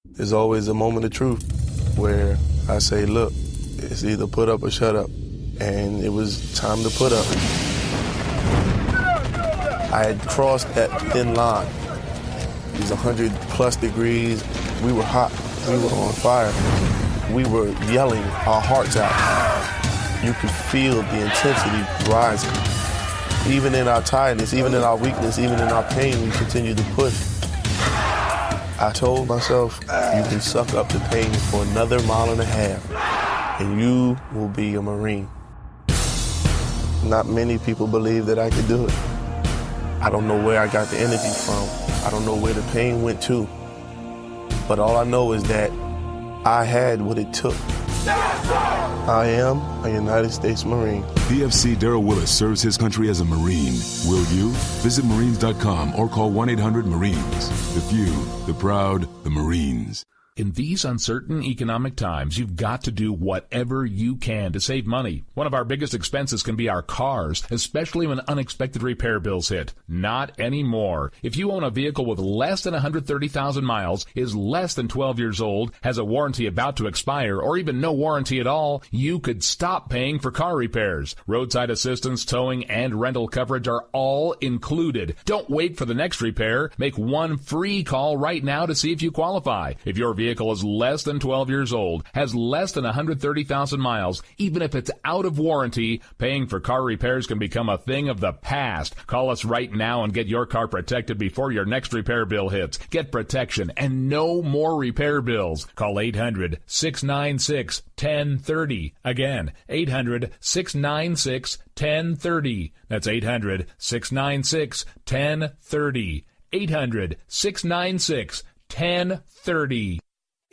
There's always a moment of truth where I say, look, it's either put up or shut up. And it was time to put up. I had crossed that thin line. It was 100 plus degrees. We were hot. We were on fire. We were yelling our hearts out. You could feel the intensity rising. Even in our tiredness, even in our weakness, even in our pain, we continued to push. I told myself, you can suck up the pain for another 1.5 miles, and you will be a Marine. Not many people believe that I could do it. I don't know where I got the energy from. I don't know where the pain went to. But all I know is that I had what it took. I am a United States Marine. PFC Darrell Willis serves his country as a Marine. Will you? Visit Marines.com or call 1-800-MARINES. The few, the proud, the Marines. In these uncertain economic times, you've got to do whatever you can to save money. One of our biggest expenses can be our cars, especially when unexpected repair bills hit. Not anymore. If you own a vehicle with less than 130,000 miles, is less than 12 years old, has a warranty about to expire, or even no warranty at all, you could stop paying for car repairs. Roadside assistance, towing, and rental coverage are all included. Don't wait for the next repair. Make one free call right now to see if you qualify. If your vehicle is less than 12 years old, has less than 130,000 miles, even if it's out of warranty, paying for car repairs can become a thing of the past. Call us right now and get your car protected before your next repair bill hits. Get protection and no more repair bills. Call 800-696-1030. Again, 800-696-1030. That's 800-696-1030. 800-696-1030.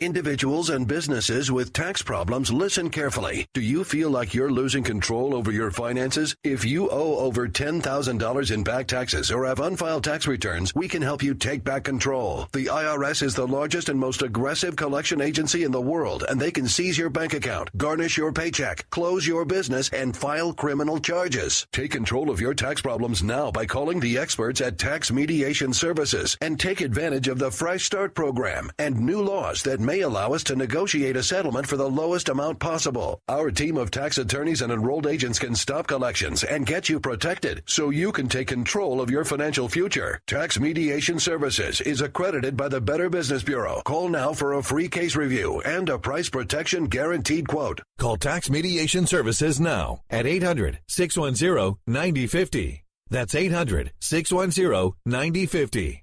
Individuals and businesses with tax problems, listen carefully. Do you feel like you're losing control over your finances? If you owe over $10,000 in back taxes or have unfiled tax returns, we can help you take back control. The IRS is the largest and most aggressive collection agency in the world, and they can seize your bank account, garnish your paycheck, close your business, and file criminal charges. Take control of your tax problems now by calling the experts at Tax Mediation Services and take advantage of the Fresh Start program and new laws that may allow us to negotiate a settlement for the lowest amount possible. Our team of tax attorneys and enrolled agents can stop collections and get you protected so you can take control of your financial future. Tax Mediation Services is accredited by the Better Business Bureau. Call now for a free case review and a price protection guaranteed quote. Call Tax Mediation Services now at 800-610-9050. That's 800-610-9050.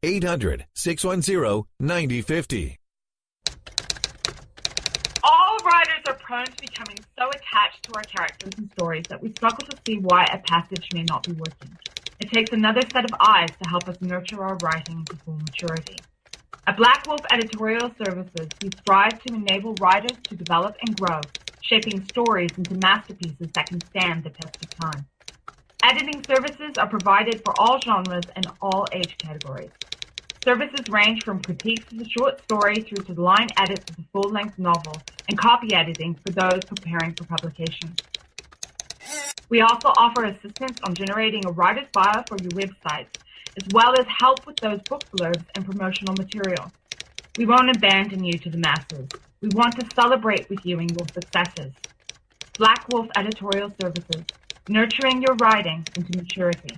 800-610-9050. All writers are prone to becoming so attached to our characters and stories that we struggle to see why a passage may not be working. It takes another set of eyes to help us nurture our writing to full maturity. At Black Wolf Editorial Services, we strive to enable writers to develop and grow, shaping stories into masterpieces that can stand the test of time. Editing services are provided for all genres and all age categories. Services range from critiques of the short story through to line edits of the full-length novel and copy editing for those preparing for publication. We also offer assistance on generating a writer's bio for your websites, as well as help with those book blurbs and promotional material. We won't abandon you to the masses. We want to celebrate with you in your successes. Black Wolf Editorial Services, nurturing your writing into maturity.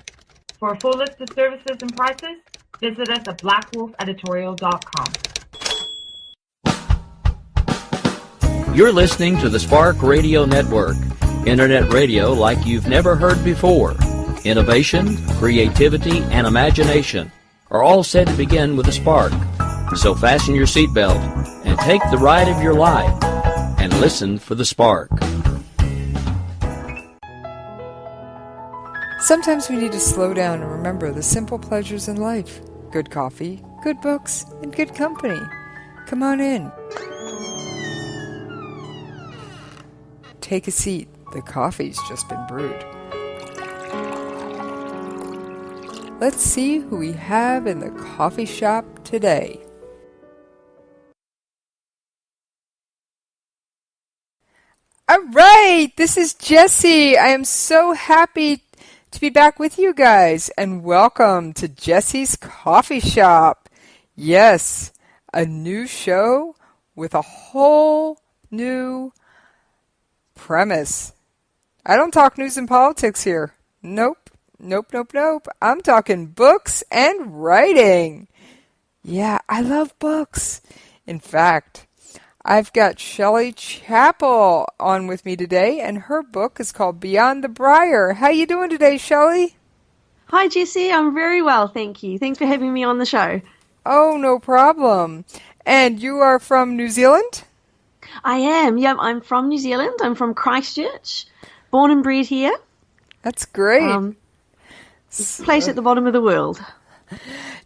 For a full list of services and prices, visit us at blackwolfeditorial.com. You're listening to the Spark Radio Network, internet radio like you've never heard before. Innovation, creativity, and imagination are all said to begin with a spark. So fasten your seatbelt and take the ride of your life and listen for the spark. Sometimes we need to slow down and remember the simple pleasures in life. Good coffee, good books, and good company. Come on in. Take a seat. The coffee's just been brewed. Let's see who we have in the coffee shop today. All right, this is Jessie. I am so happy to be back with you guys, and welcome to Jessie's Coffee Shop. Yes, a new show with a whole new premise. I don't talk news and politics here. Nope. I'm talking books and writing. Yeah, I love books. In fact, I've got Shelley Chappell on with me today, and her book is called Beyond the Briar. How you doing today, Shelley? Hi, Jessie. I'm very well, thank you. Thanks for having me on the show. Oh, no problem. And you are from New Zealand? I am. Yeah, I'm from New Zealand. I'm from Christchurch. Born and bred here. That's great. Place at the bottom of the world.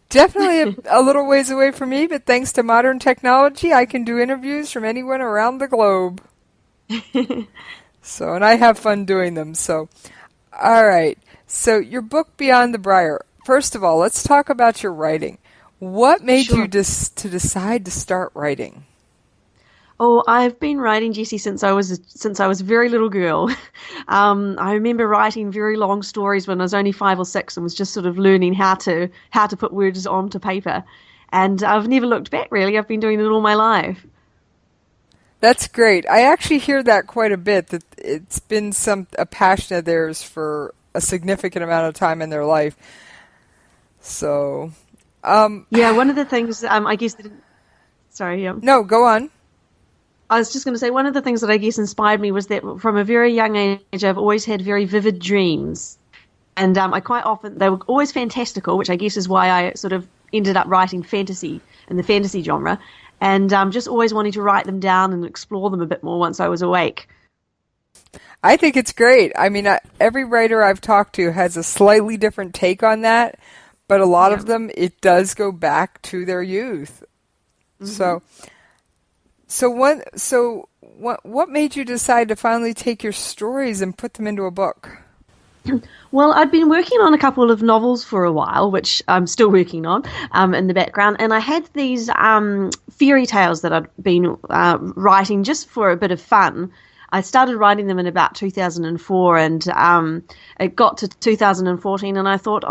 Definitely a little ways away from me, but thanks to modern technology, I can do interviews from anyone around the globe. And I have fun doing them. So, all right. So your book, Beyond the Briar. First of all, let's talk about your writing. What made you to decide to start writing? Oh, I've been writing, Jessie, since I was a very little girl. I remember writing very long stories when I was only 5 or 6 and was just sort of learning how to put words onto paper. And I've never looked back, really. I've been doing it all my life. That's great. I actually hear that quite a bit, that it's been a passion of theirs for a significant amount of time in their life. So, yeah, one of the things I guess that... Sorry, yeah. No, go on. I was just going to say, one of the things that I guess inspired me was that from a very young age, I've always had very vivid dreams. And they were always fantastical, which I guess is why I sort of ended up writing fantasy in the fantasy genre. And just always wanting to write them down and explore them a bit more once I was awake. I think it's great. I mean, every writer I've talked to has a slightly different take on that, but a lot of them, it does go back to their youth. Mm-hmm. So what made you decide to finally take your stories and put them into a book? Well, I'd been working on a couple of novels for a while, which I'm still working on in the background, and I had these fairy tales that I'd been writing just for a bit of fun. I started writing them in about 2004, and it got to 2014, and I thought,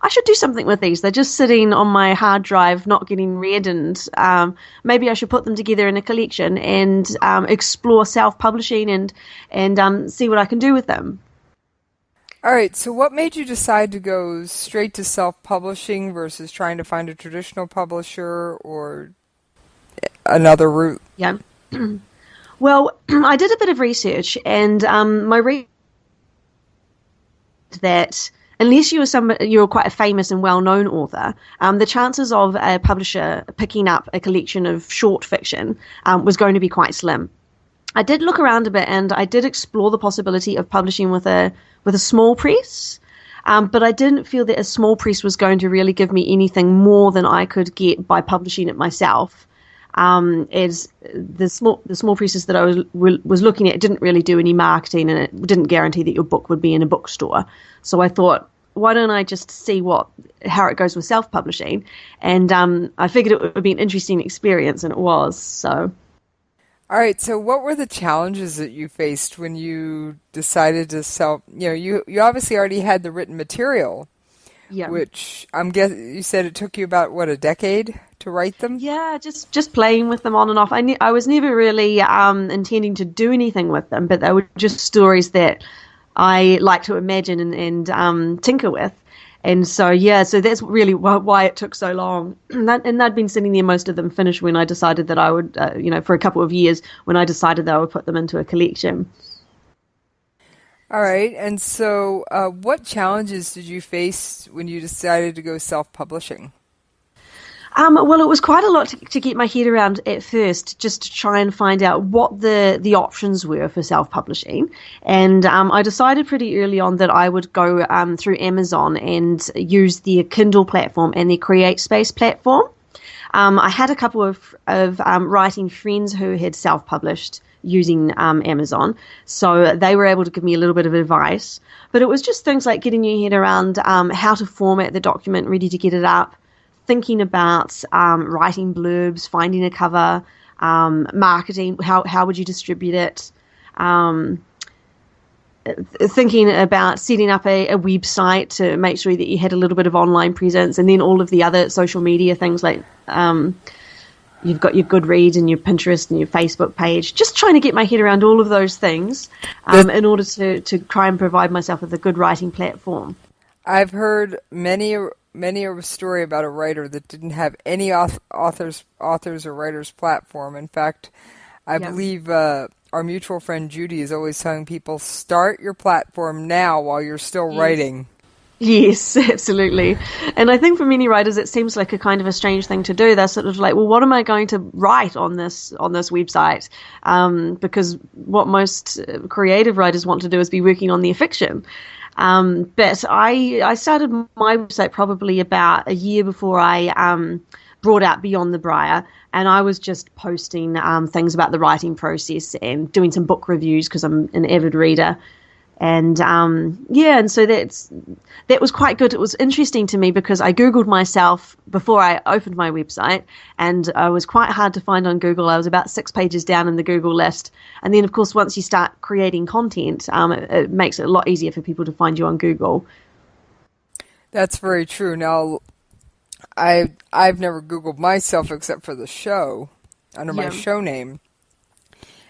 I should do something with these. They're just sitting on my hard drive, not getting read, and maybe I should put them together in a collection and explore self-publishing and see what I can do with them. All right, so what made you decide to go straight to self-publishing versus trying to find a traditional publisher or another route? Yeah. Well, I did a bit of research, and my that unless you were quite a famous and well-known author, the chances of a publisher picking up a collection of short fiction was going to be quite slim. I did look around a bit, and I did explore the possibility of publishing with a small press, but I didn't feel that a small press was going to really give me anything more than I could get by publishing it myself. As the small presses that I was looking at didn't really do any marketing, and it didn't guarantee that your book would be in a bookstore. So I thought, why don't I just see how it goes with self-publishing? And I figured it would be an interesting experience, and it was. So. All right. So what were the challenges that you faced when you decided to self? You obviously already had the written material. Yeah. Which I'm guessing you said it took you about a decade to write them? Yeah, just playing with them on and off. I was never really intending to do anything with them, but they were just stories that I like to imagine and tinker with. And so that's really why it took so long. And they'd been sitting there, most of them finished, when I decided that I would, for a couple of years, when I decided that I would put them into a collection. All right. And so what challenges did you face when you decided to go self-publishing? Well, it was quite a lot to get my head around at first, just to try and find out what the options were for self-publishing. And I decided pretty early on that I would go through Amazon and use the Kindle platform and the CreateSpace platform. I had a couple of writing friends who had self-published using Amazon, so they were able to give me a little bit of advice. But it was just things like getting your head around how to format the document, ready to get it up, thinking about writing blurbs, finding a cover, marketing, how would you distribute it, thinking about setting up a website to make sure that you had a little bit of online presence, and then all of the other social media things like You've got your Goodreads and your Pinterest and your Facebook page. Just trying to get my head around all of those things in order to try and provide myself with a good writing platform. I've heard many a story about a writer that didn't have any authors or writers platform. In fact, I believe our mutual friend Judy is always telling people, start your platform now while you're still writing. Yes, absolutely. And I think for many writers, it seems like a kind of a strange thing to do. They're sort of like, well, what am I going to write on this website? Because what most creative writers want to do is be working on their fiction. But I started my website probably about a year before I brought out Beyond the Briar, and I was just posting things about the writing process and doing some book reviews because I'm an avid reader. And and so that was quite good. It was interesting to me because I Googled myself before I opened my website, and I was quite hard to find on Google. I was about 6 pages down in the Google list. And then, of course, once you start creating content, it makes it a lot easier for people to find you on Google. That's very true. Now, I've never Googled myself except for the show, under my show name.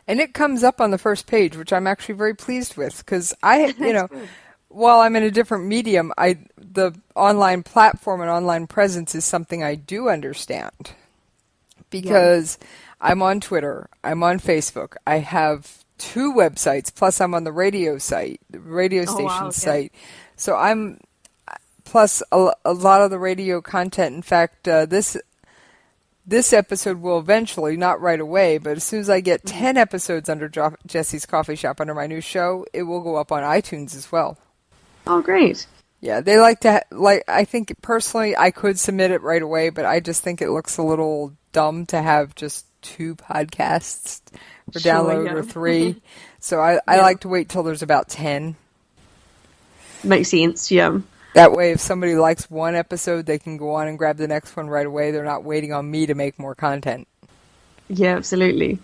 And it comes up on the first page, which I'm actually very pleased with, because while I'm in a different medium, the online platform and online presence is something I do understand. Because I'm on Twitter, I'm on Facebook, I have 2 websites, plus I'm on the radio station site. So I'm, plus a lot of the radio content. In fact, this episode will eventually, not right away, but as soon as I get 10 episodes under Jesse's Coffee Shop under my new show, it will go up on iTunes as well. Oh, great. Yeah, they like to, I think personally I could submit it right away, but I just think it looks a little dumb to have just 2 podcasts for download or 3. So I like to wait till there's about 10. Makes sense, yeah. That way, if somebody likes one episode, they can go on and grab the next one right away. They're not waiting on me to make more content. Yeah, absolutely.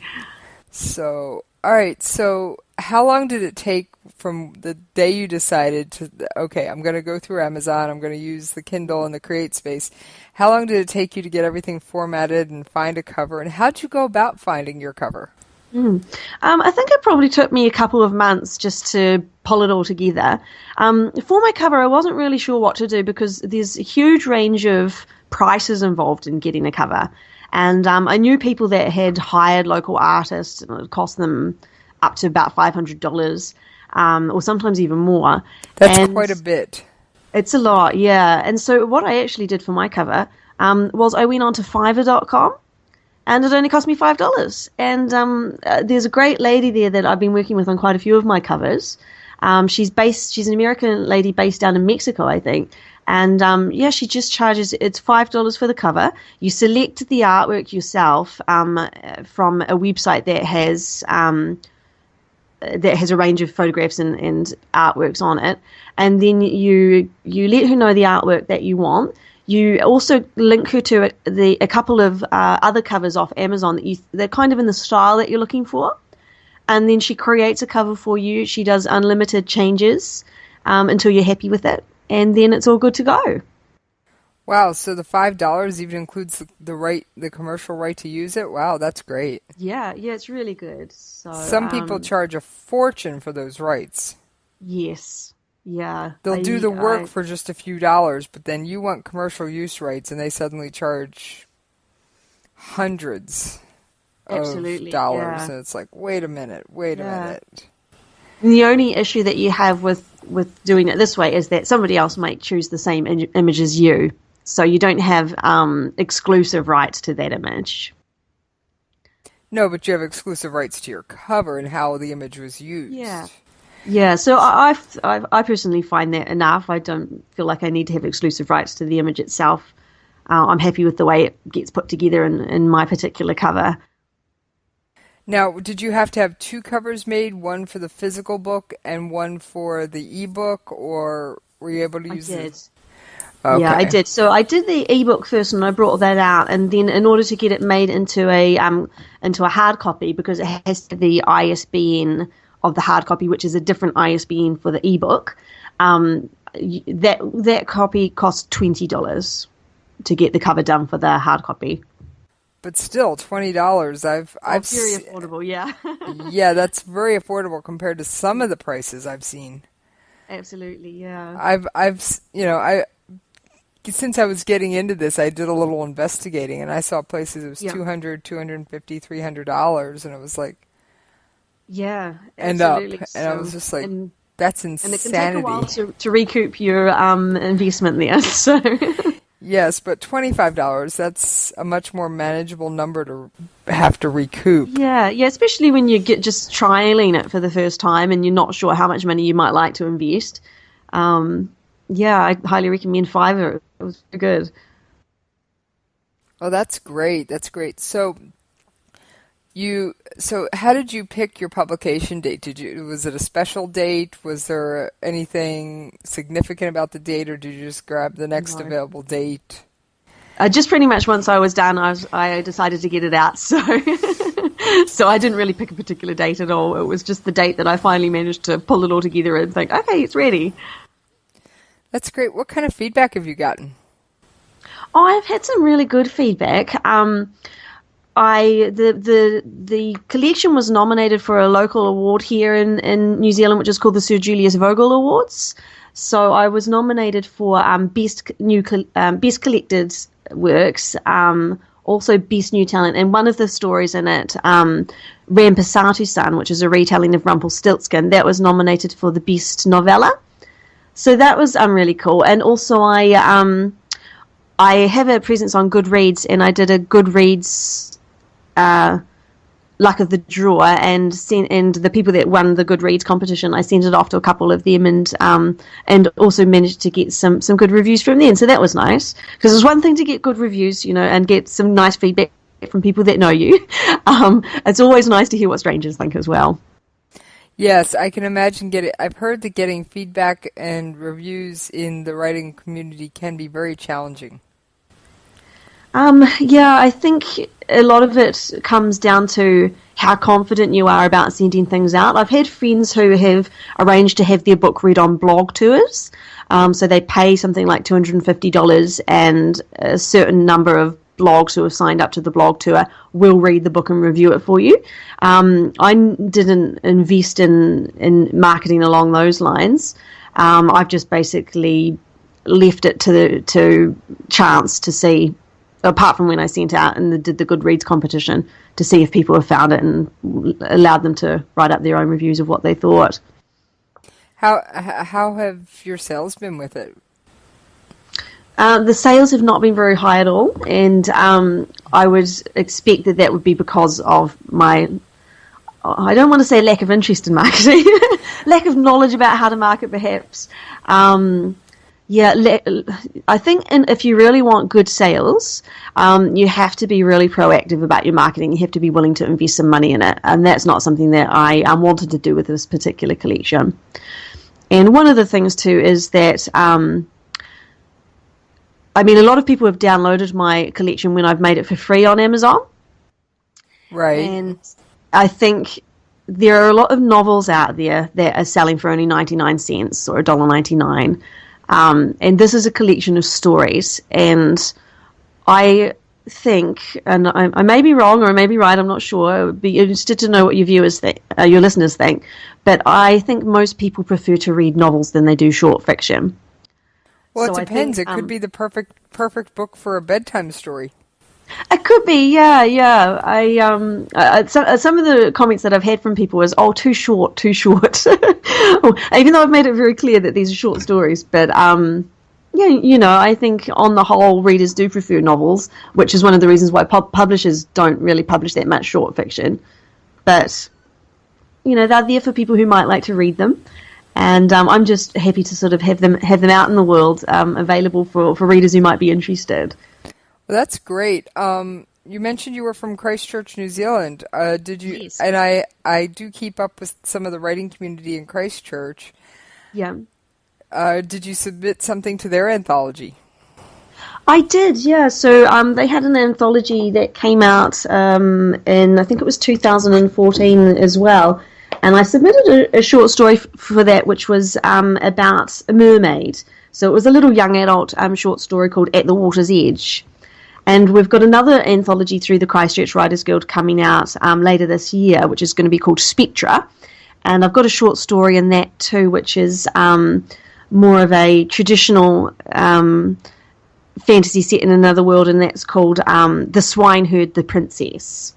So, all right. So, how long did it take from the day you decided to, okay, I'm going to go through Amazon, I'm going to use the Kindle and the Create Space. How long did it take you to get everything formatted and find a cover? And how'd you go about finding your cover? I think it probably took me a couple of months just to pull it all together. For my cover, I wasn't really sure what to do because there's a huge range of prices involved in getting a cover. And I knew people that had hired local artists, and it would cost them up to about $500 or sometimes even more. That's quite a bit. It's a lot, yeah. And so what I actually did for my cover was I went on to Fiverr.com. And it only cost me $5. And there's a great lady there that I've been working with on quite a few of my covers. She's an American lady based down in Mexico, I think. And she just charges, it's $5 for the cover. You select the artwork yourself from a website that has a range of photographs and artworks on it. And then you let her know the artwork that you want. You also link her to a couple of other covers off Amazon they're kind of in the style that you're looking for. And then she creates a cover for you. She does unlimited changes until you're happy with it. And then it's all good to go. Wow, so the $5 even includes the commercial right to use it? Wow, that's great. Yeah, it's really good. So some people charge a fortune for those rights. Yes. Yeah. They'll do the work for just a few dollars, but then you want commercial use rights and they suddenly charge hundreds of dollars. And it's like, wait a minute. And the only issue that you have with doing it this way is that somebody else might choose the same image as you. So you don't have exclusive rights to that image. No, but you have exclusive rights to your cover and how the image was used. Yeah, so I personally find that enough. I don't feel like I need to have exclusive rights to the image itself. I'm happy with the way it gets put together in my particular cover. Now, did you have to have 2 covers made, one for the physical book and one for the ebook, or were you able to use it? Okay. Yeah, I did. So I did the ebook first, and I brought that out, and then in order to get it made into a hard copy, because it has the ISBN of the hard copy, which is a different ISBN for the ebook, that copy cost $20 to get the cover done for the hard copy. but still, $20. I've very affordable, yeah. Yeah, that's very affordable compared to some of the prices I've seen. Absolutely, yeah. I've since I was getting into this, I did a little investigating, and I saw places it was $200, $250, $300, and it was like, yeah, and up, absolutely. and I was just like, that's insanity. And it can take a while to recoup your investment there. So yes, but $25, that's a much more manageable number to have to recoup. Yeah, especially when you get just trialing it for the first time and you're not sure how much money you might like to invest. I highly recommend Fiverr. It was good. Oh, that's great. That's great. So how did you pick your publication date? Was it a special date? Was there anything significant about the date, or did you just grab the next available date? Just pretty much once I was done, I decided to get it out. So so I didn't really pick a particular date at all. It was just the date that I finally managed to pull it all together and think, okay, it's ready. That's great. What kind of feedback have you gotten? Oh, I've had some really good feedback. The collection was nominated for a local award here in New Zealand, which is called the Sir Julius Vogel Awards. So I was nominated for best collected works, also best new talent, and one of the stories in it, Rampasatu-san, which is a retelling of Rumpelstiltskin, that was nominated for the best novella. So that was really cool. And also I have a presence on Goodreads, and I did a Goodreads luck of the draw, and the people that won the Goodreads competition, I sent it off to a couple of them, and also managed to get some good reviews from them. So that was nice, because it's one thing to get good reviews, and get some nice feedback from people that know you. It's always nice to hear what strangers think as well. Yes, I can imagine I've heard that getting feedback and reviews in the writing community can be very challenging. I think a lot of it comes down to how confident you are about sending things out. I've had friends who have arranged to have their book read on blog tours. So they pay something like $250, and a certain number of blogs who have signed up to the blog tour will read the book and review it for you. I didn't invest in marketing along those lines. I've just basically left it to chance to see, apart from when I sent out and did the Goodreads competition, to see if people have found it and allowed them to write up their own reviews of what they thought. How have your sales been with it? The sales have not been very high at all, and I would expect that would be because of my, I don't want to say lack of interest in marketing, lack of knowledge about how to market perhaps. I think if you really want good sales, you have to be really proactive about your marketing. You have to be willing to invest some money in it, and that's not something that I wanted to do with this particular collection. And one of the things too is that a lot of people have downloaded my collection when I've made it for free on Amazon. Right. And I think there are a lot of novels out there that are selling for only 99 cents or $1.99. And this is a collection of stories. And I think, and I may be wrong or I may be right, I'm not sure. I would be interested to know what your viewers think, your listeners think. But I think most people prefer to read novels than they do short fiction. Well, it depends. It could be the perfect book for a bedtime story. It could be, yeah. Some of the comments that I've had from people is, too short. Even though I've made it very clear that these are short stories. But, I think on the whole, readers do prefer novels, which is one of the reasons why publishers don't really publish that much short fiction. But, they're there for people who might like to read them. And I'm just happy to sort of have them out in the world, available for readers who might be interested. Well, that's great. You mentioned you were from Christchurch, New Zealand. Did you? Yes. And I do keep up with some of the writing community in Christchurch. Yeah. Did you submit something to their anthology? I did, yeah. So they had an anthology that came out in, I think it was 2014 as well. And I submitted a short story for that, which was about a mermaid. So it was a little young adult short story called At the Water's Edge. And we've got another anthology through the Christchurch Writers Guild coming out later this year, which is going to be called Spectra. And I've got a short story in that too, which is more of a traditional fantasy set in another world, and that's called The Swineherd, the Princess.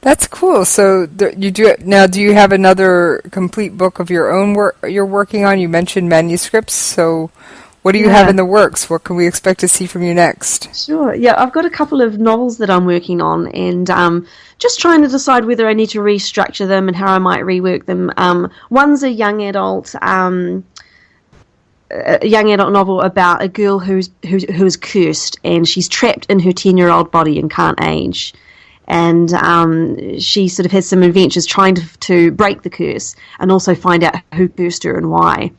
That's cool. So you do now. Do you have another complete book of your own work you're working on? You mentioned manuscripts. So what do you have in the works? What can we expect to see from you next? Sure. Yeah, I've got a couple of novels that I'm working on, and just trying to decide whether I need to restructure them and how I might rework them. One's a young adult novel about a girl who is cursed, and she's trapped in her 10-year-old body and can't age. And she sort of has some adventures trying to break the curse and also find out who cursed her and why.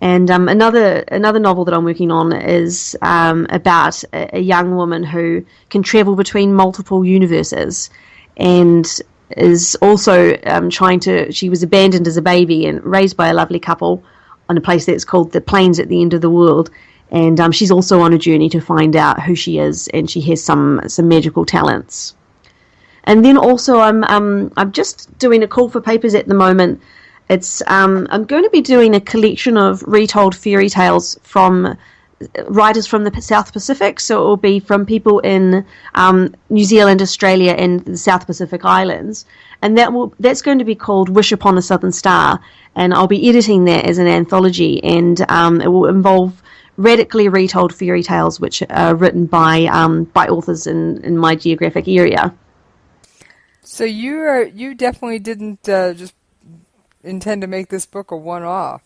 And another novel that I'm working on is about a young woman who can travel between multiple universes, and is also she was abandoned as a baby and raised by a lovely couple on a place that's called the Plains at the End of the World. And she's also on a journey to find out who she is, and she has some magical talents. And then also I'm just doing a call for papers at the moment. It's I'm going to be doing a collection of retold fairy tales from writers from the South Pacific. So it will be from people in New Zealand, Australia, and the South Pacific Islands. And that's going to be called Wish Upon a Southern Star. And I'll be editing that as an anthology, and it will involve radically retold fairy tales which are written by authors in my geographic area. So you definitely didn't just intend to make this book a one-off.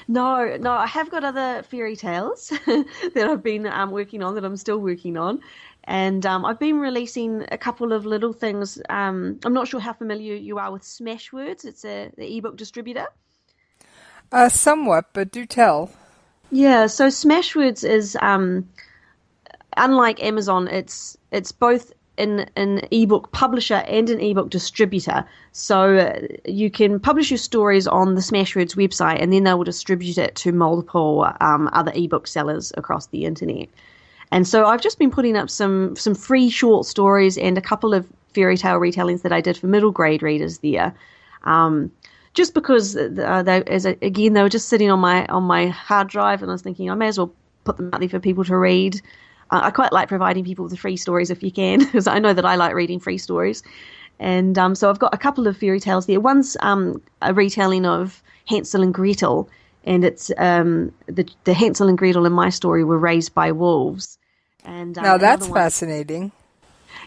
No, I have got other fairy tales that I've been working on, that I'm still working on. And I've been releasing a couple of little things. I'm not sure how familiar you are with Smashwords. It's the ebook distributor. Somewhat, but do tell. Yeah, so Smashwords is, unlike Amazon, it's both an ebook publisher and an ebook distributor. So you can publish your stories on the Smashwords website, and then they will distribute it to multiple other ebook sellers across the internet. And so I've just been putting up some free short stories and a couple of fairy tale retellings that I did for middle grade readers there. Just because they were just sitting on my hard drive, and I was thinking I may as well put them out there for people to read. I quite like providing people with free stories if you can, because I know that I like reading free stories. And so I've got a couple of fairy tales there. One's a retelling of Hansel and Gretel, and it's the Hansel and Gretel in my story were raised by wolves. And now that's fascinating.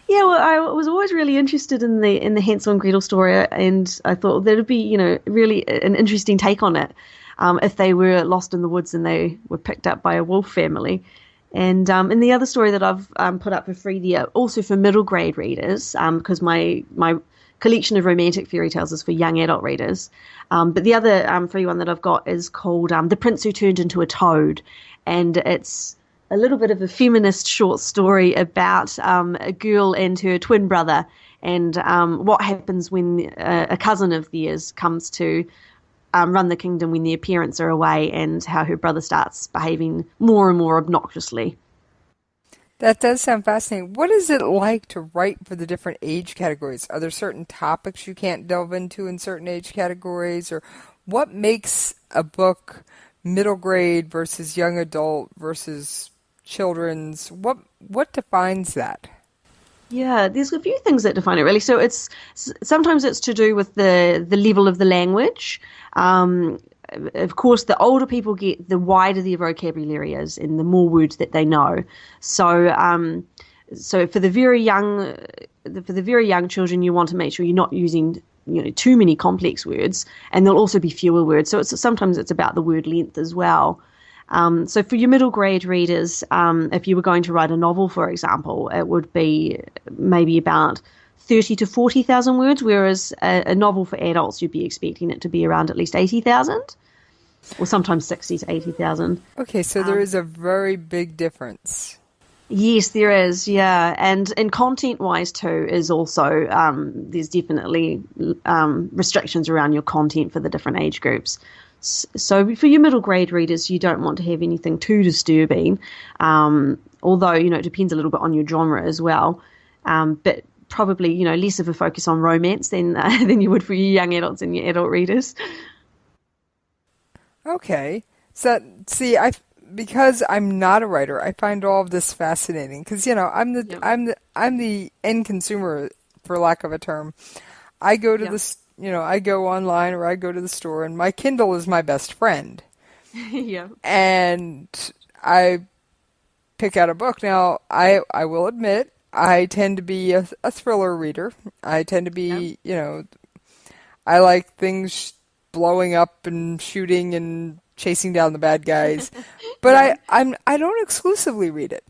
Yeah, well, I was always really interested in the Hansel and Gretel story, and I thought that'd be, really an interesting take on it, if they were lost in the woods and they were picked up by a wolf family. And the other story that I've put up for free there, also for middle grade readers, because my collection of romantic fairy tales is for young adult readers. But the other free one that I've got is called The Prince Who Turned into a Toad, and it's a little bit of a feminist short story about a girl and her twin brother, and what happens when a cousin of theirs comes to run the kingdom when their parents are away, and how her brother starts behaving more and more obnoxiously. That does sound fascinating. What is it like to write for the different age categories? Are there certain topics you can't delve into in certain age categories? Or what makes a book middle grade versus young adult versus children's? What defines that? Yeah, there's a few things that define it, really. So sometimes it's to do with the level of the language. Of course, the older people get, the wider their vocabulary is, and the more words that they know. So for the very young children, you want to make sure you're not using too many complex words, and there'll also be fewer words. So sometimes it's about the word length as well. So for your middle grade readers, if you were going to write a novel, for example, it would be maybe about 30 to 40,000 words, whereas a novel for adults, you'd be expecting it to be around at least 80,000, or sometimes 60 to 80,000. Okay, so there is a very big difference. Yes, there is, yeah. And content-wise, too, is also, there's definitely restrictions around your content for the different age groups. So for your middle grade readers, you don't want to have anything too disturbing, although, it depends a little bit on your genre as well. But probably, less of a focus on romance than you would for your young adults and your adult readers. Okay. So, see, because I'm not a writer, I find all of this fascinating because, I'm the end consumer, for lack of a term. I go to I go online or I go to the store, and my Kindle is my best friend. Yeah. And I pick out a book. Now, I will admit, I tend to be a thriller reader. I tend to be, I like things blowing up and shooting and chasing down the bad guys. But I don't exclusively read it.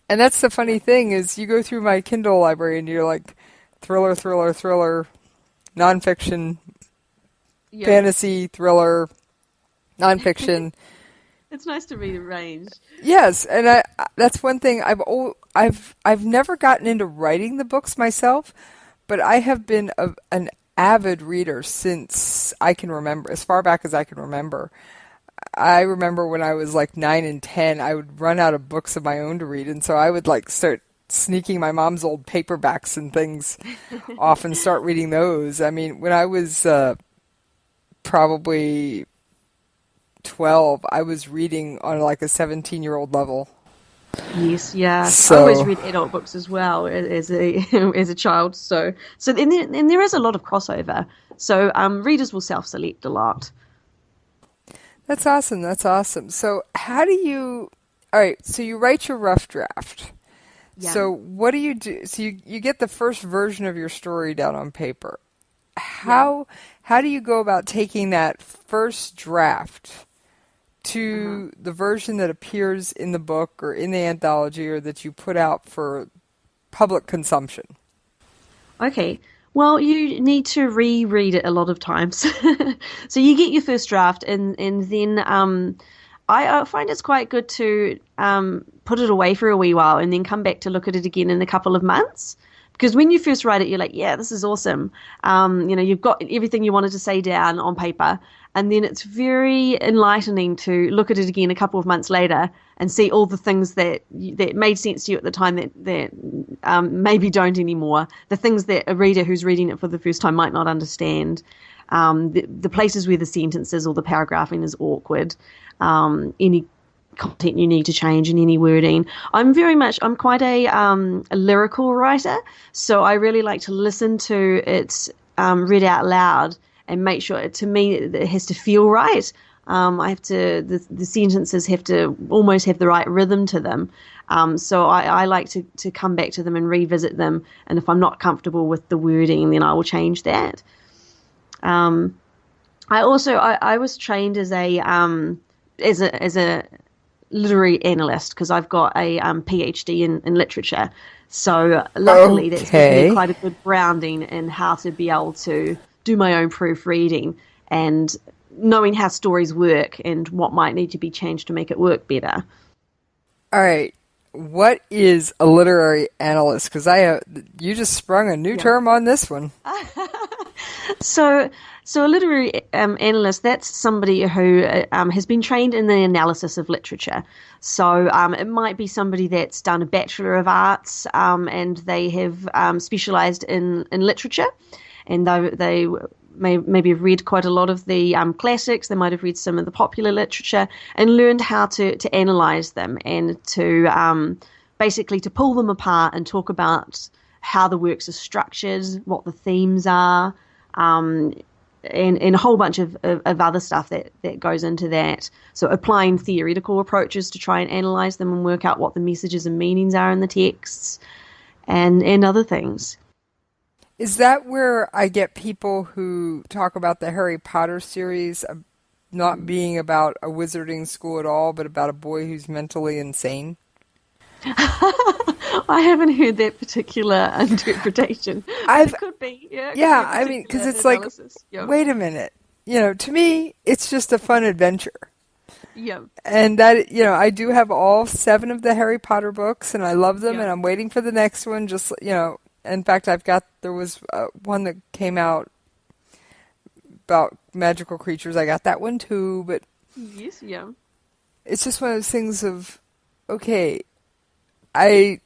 And that's the funny thing is you go through my Kindle library and you're like thriller, nonfiction, fantasy, thriller, nonfiction. It's nice to read a range. Yes, and that's one thing I've never gotten into writing the books myself, but I have been an avid reader since I can remember, as far back as I can remember. I remember when I was like 9 and 10, I would run out of books of my own to read, and so I would like start sneaking my mom's old paperbacks and things off and start reading those. I mean, when I was probably 12, I was reading on like a 17-year-old level. Yes, yeah. So, I always read adult books as well as a child. So and there is a lot of crossover. So readers will self-select a lot. That's awesome. So how do you? All right. So you write your rough draft. Yeah. So what do you do? So you get the first version of your story down on paper. How do you go about taking that first draft to the version that appears in the book or in the anthology or that you put out for public consumption? Okay. Well, you need to reread it a lot of times. So you get your first draft and then I find it's quite good to put it away for a wee while and then come back to look at it again in a couple of months. Because when you first write it, you're like, yeah, this is awesome. You've got everything you wanted to say down on paper. And then it's very enlightening to look at it again a couple of months later and see all the things that made sense to you at the time that maybe don't anymore. The things that a reader who's reading it for the first time might not understand. The places where the sentences or the paragraphing is awkward. Any content you need to change and any wording. I'm quite a lyrical writer, so I really like to listen to it read out loud and make sure, to me, it has to feel right. The sentences have to almost have the right rhythm to them. So I like to come back to them and revisit them, and if I'm not comfortable with the wording, then I will change that. I was trained as a literary analyst because I've got a PhD in literature. So luckily that's given me quite a good grounding in how to be able to do my own proofreading and knowing how stories work and what might need to be changed to make it work better. All right. What is a literary analyst? Because you just sprung a new term on this one. So a literary analyst, that's somebody who has been trained in the analysis of literature. So it might be somebody that's done a Bachelor of Arts and they have specialised in literature, and they maybe have read quite a lot of the classics. They might have read some of the popular literature and learned how to analyse them and to basically to pull them apart and talk about how the works are structured, what the themes are, and a whole bunch of other stuff that goes into that. So applying theoretical approaches to try and analyse them and work out what the messages and meanings are in the texts and other things. Is that where I get people who talk about the Harry Potter series not being about a wizarding school at all, but about a boy who's mentally insane? I haven't heard that particular interpretation. It could be. Yeah, I mean, because it's like, wait a minute. To me, it's just a fun adventure. Yeah. And that, I do have all 7 of the Harry Potter books, and I love them, and I'm waiting for the next one. Just, in fact, there was one that came out about magical creatures. I got that one too, but yes, yeah. It's just one of those things of, okay, it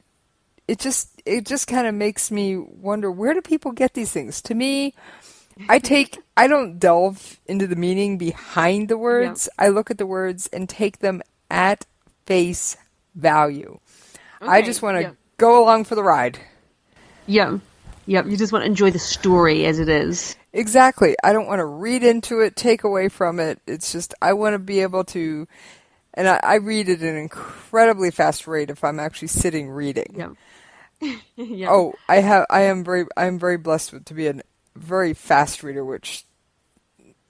just kind of makes me wonder, where do people get these things? To me, I don't delve into the meaning behind the words. Yeah. I look at the words and take them at face value. Okay. I just want to go along for the ride. Yeah. Yep, you just want to enjoy the story as it is. Exactly. I don't want to read into it, take away from it. It's just, I want to be able to, and I read at an incredibly fast rate if I'm actually sitting reading. Yeah. Yeah. Oh, I am very blessed to be a very fast reader, which,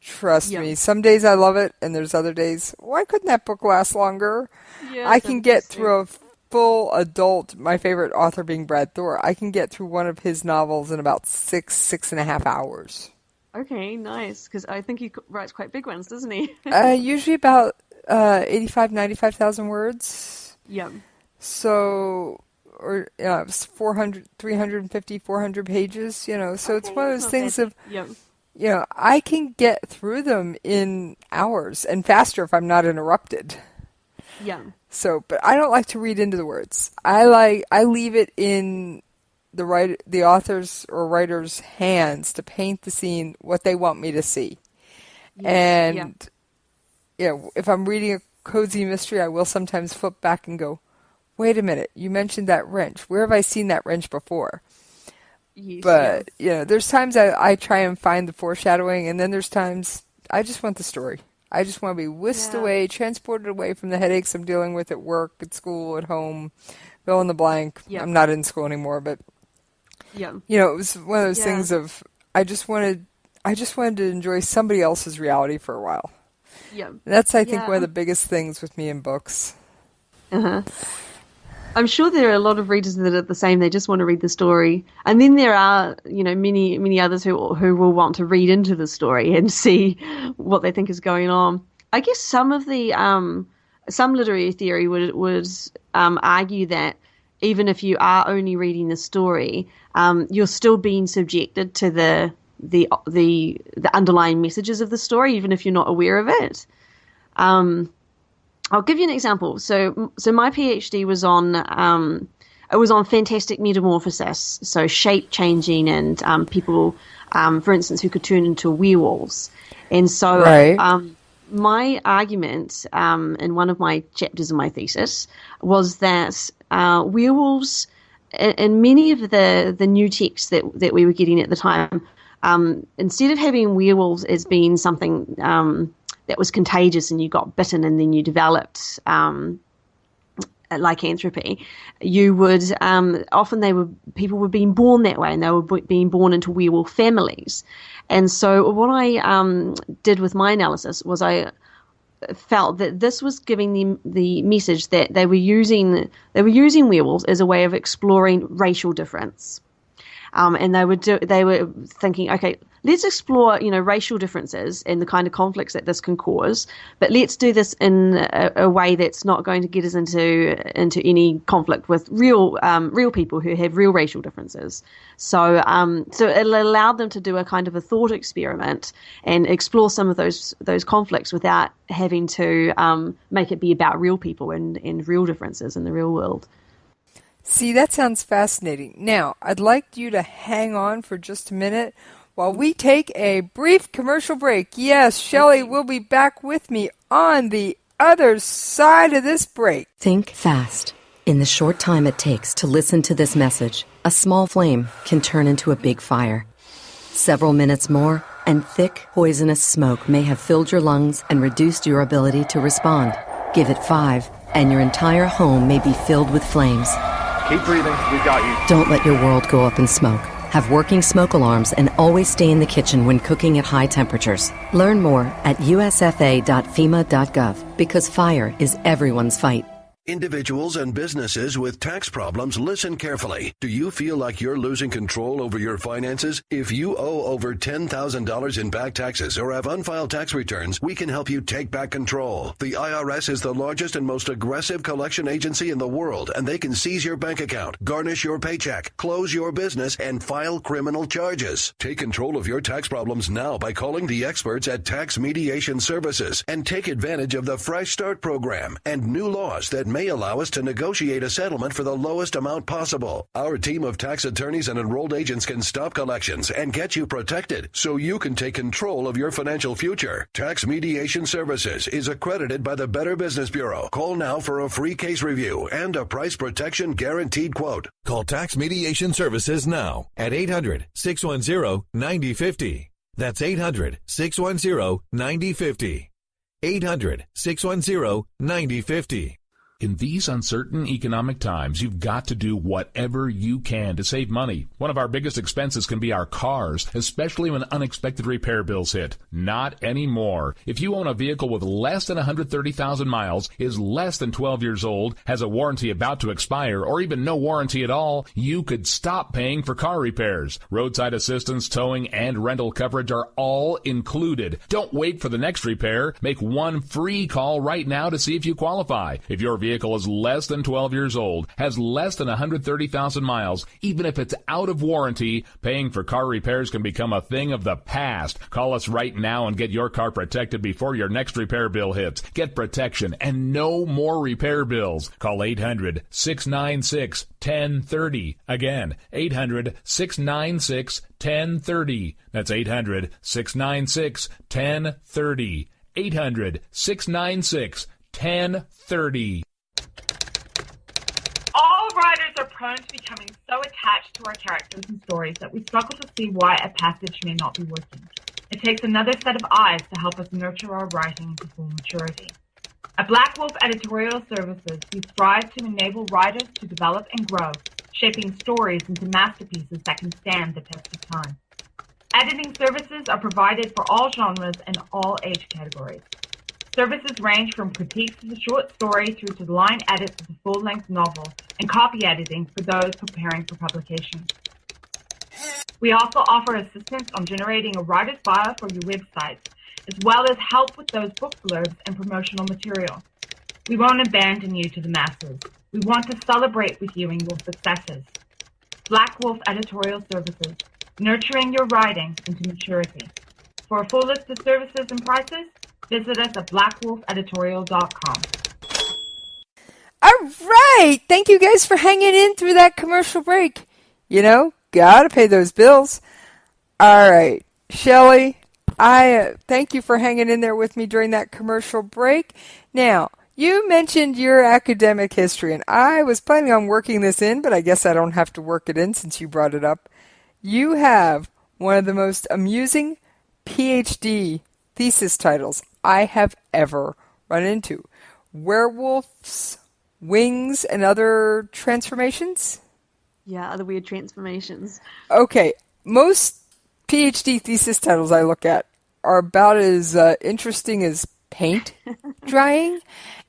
trust me, some days I love it, and there's other days, why couldn't that book last longer? Yeah, I can get through a full adult, my favorite author being Brad Thor, I can get through one of his novels in about 6.5 hours. Okay, nice, because I think he writes quite big ones, doesn't he? Usually about 95,000 words. Yeah. So, or it's 350, 400 pages, so it's one of those things of, I can get through them in hours and faster if I'm not interrupted. Yeah. So, but I don't like to read into the words. I leave it in the author's or writer's hands to paint the scene what they want me to see. Yes. And if I'm reading a cozy mystery, I will sometimes flip back and go, wait a minute, you mentioned that wrench. Where have I seen that wrench before? Yes, but, there's times I try and find the foreshadowing, and then there's times I just want the story. I just want to be whisked away, transported away from the headaches I'm dealing with at work, at school, at home, fill in the blank. Yep. I'm not in school anymore, but, it was one of those things of, I just wanted to enjoy somebody else's reality for a while. Yeah. That's, I think, one of the biggest things with me in books. Uh-huh. I'm sure there are a lot of readers that are the same. They just want to read the story. And then there are, many others who will want to read into the story and see what they think is going on. I guess some of the, some literary theory would argue that even if you are only reading the story, you're still being subjected to the underlying messages of the story, even if you're not aware of it. I'll give you an example. So my PhD was on fantastic metamorphosis, so shape changing and people, for instance, who could turn into werewolves. And so my argument in one of my chapters in my thesis was that werewolves, in many of the new texts that we were getting at the time, instead of having werewolves as being something that was contagious and you got bitten and then you developed lycanthropy, you would often people were being born that way, and they were being born into werewolf families. And so what I did with my analysis was I felt that this was giving the message that they were using werewolves as a way of exploring racial difference. And they were thinking, okay, let's explore, racial differences and the kind of conflicts that this can cause, but let's do this in a way that's not going to get us into any conflict with real people who have real racial differences. So it allowed them to do a kind of a thought experiment and explore some of those conflicts without having to make it be about real people and real differences in the real world. See, that sounds fascinating. Now, I'd like you to hang on for just a minute while we take a brief commercial break. Yes, Shelley will be back with me on the other side of this break. Think fast. In the short time it takes to listen to this message, a small flame can turn into a big fire. Several minutes more, and thick, poisonous smoke may have filled your lungs and reduced your ability to respond. Give it 5, and your entire home may be filled with flames. Keep breathing. We've got you. Don't let your world go up in smoke. Have working smoke alarms and always stay in the kitchen when cooking at high temperatures. Learn more at usfa.fema.gov because fire is everyone's fight. Individuals and businesses with tax problems, listen carefully. Do you feel like you're losing control over your finances? If you owe over $10,000 in back taxes or have unfiled tax returns, we can help you take back control. The IRS is the largest and most aggressive collection agency in the world, and they can seize your bank account, garnish your paycheck, close your business, and file criminal charges. Take control of your tax problems now by calling the experts at Tax Mediation Services and take advantage of the Fresh Start program and new laws that may allow us to negotiate a settlement for the lowest amount possible. Our team of tax attorneys and enrolled agents can stop collections and get you protected so you can take control of your financial future. Tax Mediation Services is accredited by the Better Business Bureau. Call now for a free case review and a price protection guaranteed quote. Call Tax Mediation Services now at 800-610-9050. That's 800-610-9050. 800-610-9050. In these uncertain economic times, you've got to do whatever you can to save money. One of our biggest expenses can be our cars, especially when unexpected repair bills hit. Not anymore. If you own a vehicle with less than 130,000 miles, is less than 12 years old, has a warranty about to expire, or even no warranty at all, you could stop paying for car repairs. Roadside assistance, towing, and rental coverage are all included. Don't wait for the next repair. Make one free call right now to see if you qualify. If your vehicle is less than 12 years old, has less than 130,000 miles, even if it's out of warranty, paying for car repairs can become a thing of the past. Call us right now and get your car protected before your next repair bill hits. Get protection and no more repair bills. Call 800-696-1030. Again, 800-696-1030. That's 800-696-1030. 800-696-1030. All writers are prone to becoming so attached to our characters and stories that we struggle to see why a passage may not be working. It takes another set of eyes to help us nurture our writing into full maturity. At Black Wolf Editorial Services, we strive to enable writers to develop and grow, shaping stories into masterpieces that can stand the test of time. Editing services are provided for all genres and all age categories. Services range from critiques of the short story through to line edits of the full-length novel and copy editing for those preparing for publication. We also offer assistance on generating a writer's bio for your website, as well as help with those book blurbs and promotional material. We won't abandon you to the masses. We want to celebrate with you and your successes. Black Wolf Editorial Services, nurturing your writing into maturity. For a full list of services and prices, visit us at blackwolfeditorial.com. All right. Thank you guys for hanging in through that commercial break. You know, gotta pay those bills. All right. Shelley, I thank you for hanging in there with me during that commercial break. Now, you mentioned your academic history, and I was planning on working this in, but I guess I don't have to work it in since you brought it up. You have one of the most amusing PhD thesis titles I have ever run into. Werewolves, Wings, and Other Transformations? Yeah, other weird transformations. Okay, most PhD thesis titles I look at are about as interesting as paint drying,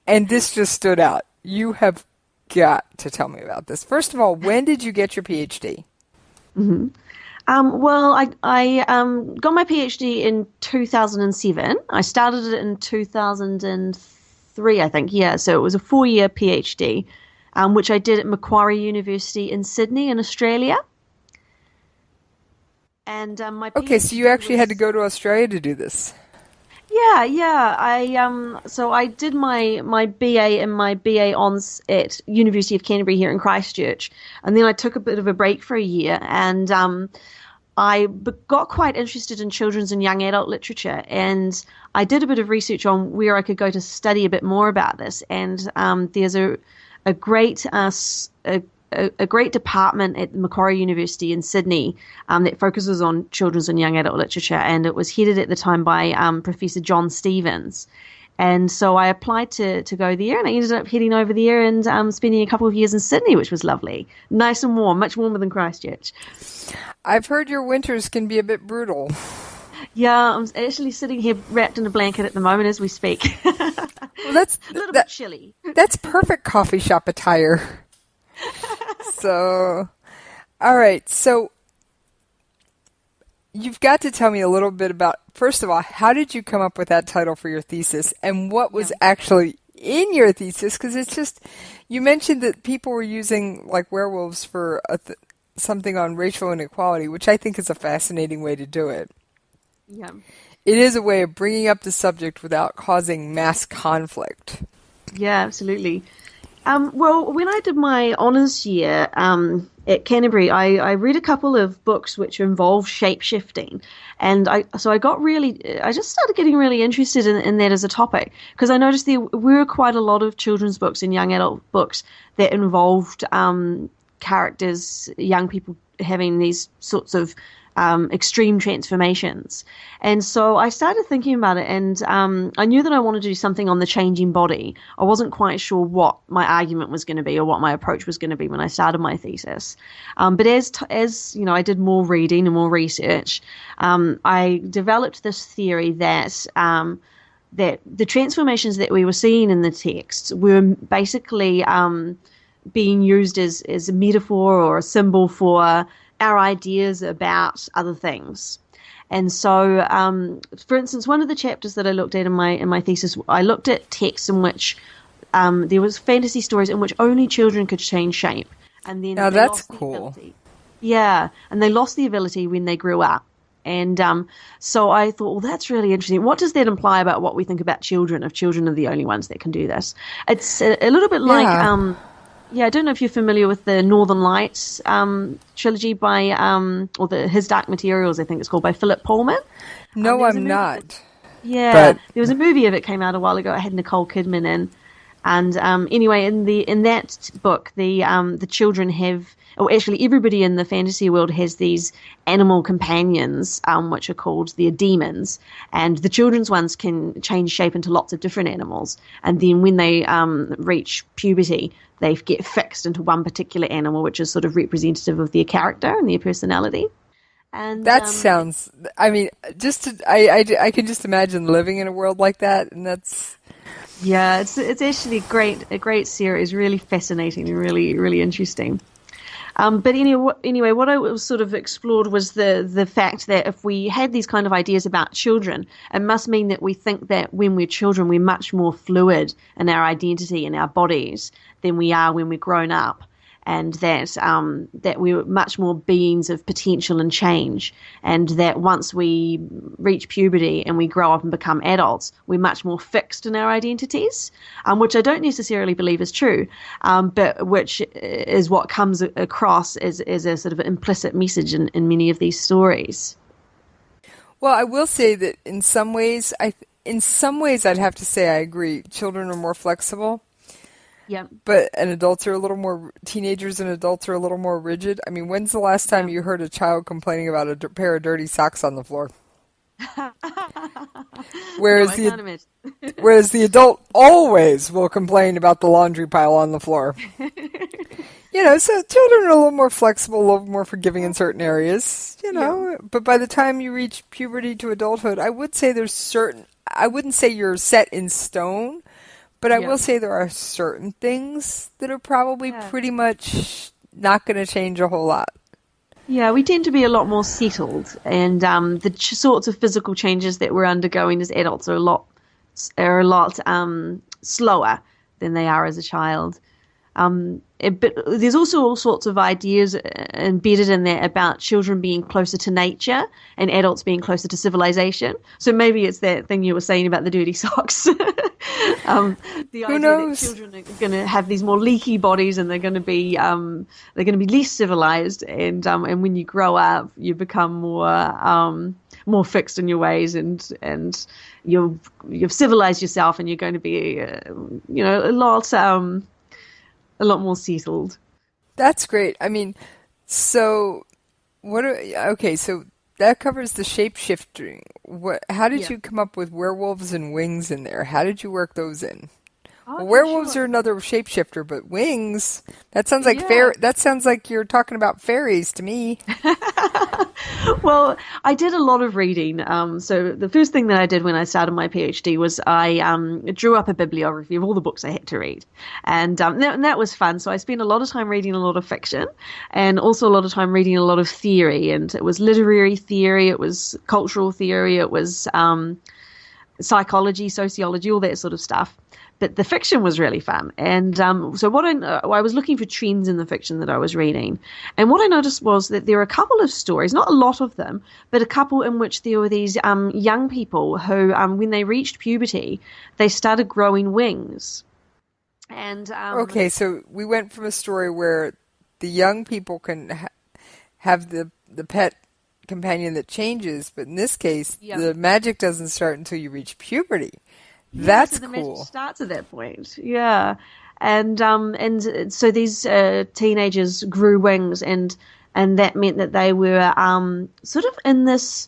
and this just stood out. You have got to tell me about this. First of all, when did you get your PhD? Mm-hmm. Well, I got my PhD in 2007. I started it in 2003, I think. Yeah, so it was a 4-year PhD, which I did at Macquarie University in Sydney in Australia. And my PhD okay, so you actually had to go to Australia to do this. Yeah. So I did my BA and my BA Hons at University of Canterbury here in Christchurch, and then I took a bit of a break for a year, and I got quite interested in children's and young adult literature, and I did a bit of research on where I could go to study a bit more about this. And there's a great department at Macquarie University in Sydney that focuses on children's and young adult literature, and it was headed at the time by Professor John Stevens. And so I applied to go there, and I ended up heading over there and spending a couple of years in Sydney, which was lovely. Nice and warm, much warmer than Christchurch. I've heard your winters can be a bit brutal. Yeah, I'm actually sitting here wrapped in a blanket at the moment as we speak. Well, that's a little bit chilly. That's perfect coffee shop attire. So, all right. So, you've got to tell me a little bit about, first of all, how did you come up with that title for your thesis, and what was actually in your thesis? Because it's just, you mentioned that people were using like werewolves for something on racial inequality, which I think is a fascinating way to do it. Yeah. It is a way of bringing up the subject without causing mass conflict. Yeah, absolutely. Well, when I did my honours year at Canterbury, I read a couple of books which involve shape-shifting. And I just started getting really interested in that as a topic, because I noticed there were quite a lot of children's books and young adult books that involved characters, young people having these sorts of extreme transformations. And so I started thinking about it, and I knew that I wanted to do something on the changing body. I wasn't quite sure what my argument was going to be or what my approach was going to be when I started my thesis. But as you know, I did more reading and more research. I developed this theory that that the transformations that we were seeing in the text were basically being used as a metaphor or a symbol for our ideas about other things. And so, for instance, one of the chapters that I looked at in my thesis, I looked at texts in which there was fantasy stories in which only children could change shape. And then now that's cool. Yeah, and they lost the ability when they grew up. And so I thought, well, that's really interesting. What does that imply about what we think about children, if children are the only ones that can do this? It's a little bit like... I don't know if you're familiar with the Northern Lights trilogy by, or His Dark Materials, I think it's called, by Philip Pullman. No, I'm not. There was a movie of it came out a while ago. It had Nicole Kidman in, and anyway, in that book, the children have, or actually everybody in the fantasy world has these animal companions, which are called their demons, and the children's ones can change shape into lots of different animals, and then when they reach puberty, they get fixed into one particular animal, which is sort of representative of their character and their personality. And that sounds, I mean, I can just imagine living in a world like that, and that's... Yeah, it's actually a great series, really fascinating and really, really interesting. But anyway, what I sort of explored was the fact that if we had these kind of ideas about children, it must mean that we think that when we're children, we're much more fluid in our identity and our bodies than we are when we're grown up, and that we're much more beings of potential and change, and that once we reach puberty and we grow up and become adults, we're much more fixed in our identities, which I don't necessarily believe is true, but which is what comes across as a sort of implicit message in many of these stories. Well, I will say that in some ways I'd have to say I agree. Children are more flexible. Yeah. But teenagers and adults are a little more rigid. I mean, when's the last time you heard a child complaining about a pair of dirty socks on the floor? Whereas the adult always will complain about the laundry pile on the floor. So children are a little more flexible, a little more forgiving in certain areas, But by the time you reach puberty to adulthood, I would say I wouldn't say you're set in stone, but I will say there are certain things that are probably pretty much not going to change a whole lot. Yeah, we tend to be a lot more settled, and the sorts of physical changes that we're undergoing as adults are a lot slower than they are as a child. But there's also all sorts of ideas embedded in there about children being closer to nature and adults being closer to civilization. So maybe it's that thing you were saying about the dirty socks. The idea that children are going to have these more leaky bodies, and they're going to be less civilized, and when you grow up, you become more fixed in your ways, and you've civilized yourself, and you're going to be a lot more settled. That's great. I mean, so so that covers the shape-shifting. How did you come up with werewolves and wings in there? How did you work those in? Werewolves are another shapeshifter, but wings, that sounds like that sounds like you're talking about fairies to me. Well, Well, I did a lot of reading. So the first thing that I did when I started my PhD was I drew up a bibliography of all the books I had to read. And that was fun. So I spent a lot of time reading a lot of fiction and also a lot of time reading a lot of theory. And it was literary theory, it was cultural theory, it was psychology, sociology, all that sort of stuff. But the fiction was really fun. And so I was looking for trends in the fiction that I was reading. And what I noticed was that there were a couple of stories, not a lot of them, but a couple in which there were these young people who, when they reached puberty, they started growing wings. And okay, so we went from a story where the young people can have the pet companion that changes, but in this case, the magic doesn't start until you reach puberty. That's so the cool. magic starts at that point. Yeah. And so these teenagers grew wings, and that meant that they were sort of in this.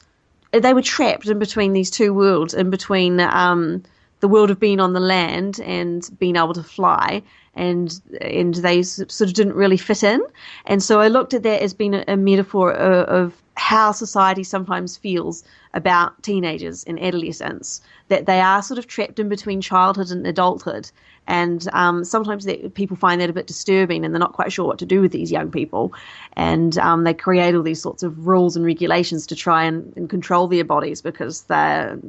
They were trapped in between these two worlds, in between the world of being on the land and being able to fly, and they sort of didn't really fit in. And so I looked at that as being a metaphor of how society sometimes feels about teenagers and adolescents, that they are sort of trapped in between childhood and adulthood. And sometimes people find that a bit disturbing, and they're not quite sure what to do with these young people. And they create all these sorts of rules and regulations to try and control their bodies because they're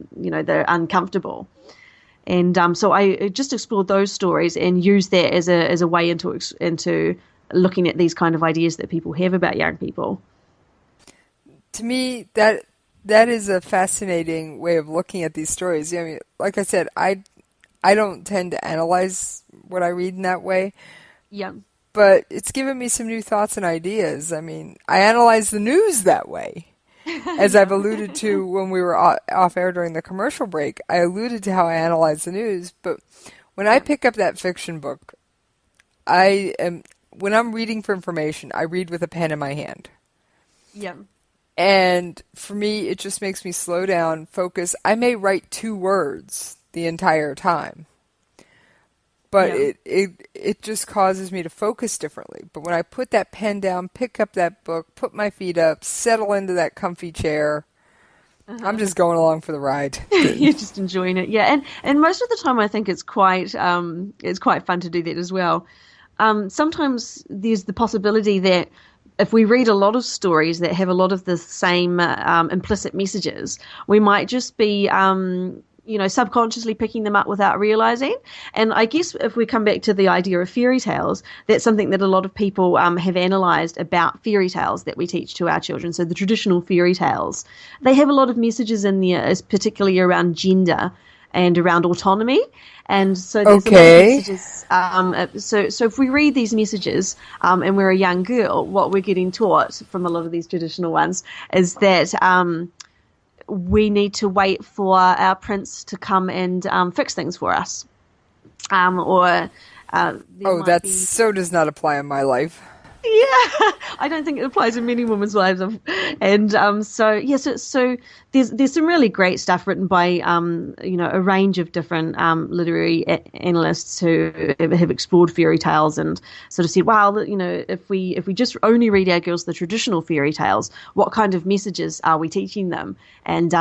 uncomfortable. And so I just explored those stories and used that as a way into looking at these kind of ideas that people have about young people. To me, that is a fascinating way of looking at these stories. I mean, like I said, I don't tend to analyze what I read in that way. Yeah. But it's given me some new thoughts and ideas. I mean, I analyze the news that way. As I've alluded to when we were off air during the commercial break, I alluded to how I analyze the news. But when I pick up that fiction book, when I'm reading for information, I read with a pen in my hand. Yeah. And for me, it just makes me slow down, focus. I may write 2 words the entire time, but it just causes me to focus differently. But when I put that pen down, pick up that book, put my feet up, settle into that comfy chair, I'm just going along for the ride. You're just enjoying it, yeah. And most of the time, I think it's quite fun to do that as well. Sometimes there's the possibility that if we read a lot of stories that have a lot of the same implicit messages, we might just be, subconsciously picking them up without realizing. And I guess if we come back to the idea of fairy tales, that's something that a lot of people have analyzed about fairy tales that we teach to our children. So the traditional fairy tales, they have a lot of messages in there, particularly around gender and around autonomy. And so there's a lot of messages. So if we read these messages and we're a young girl, what we're getting taught from a lot of these traditional ones is that we need to wait for our prince to come and fix things for us. So does not apply in my life. Yeah, I don't think it applies in many women's lives. And so there's some really great stuff written by a range of different literary analysts who have explored fairy tales and sort of said, wow, if we just only read our girls the traditional fairy tales, what kind of messages are we teaching them? And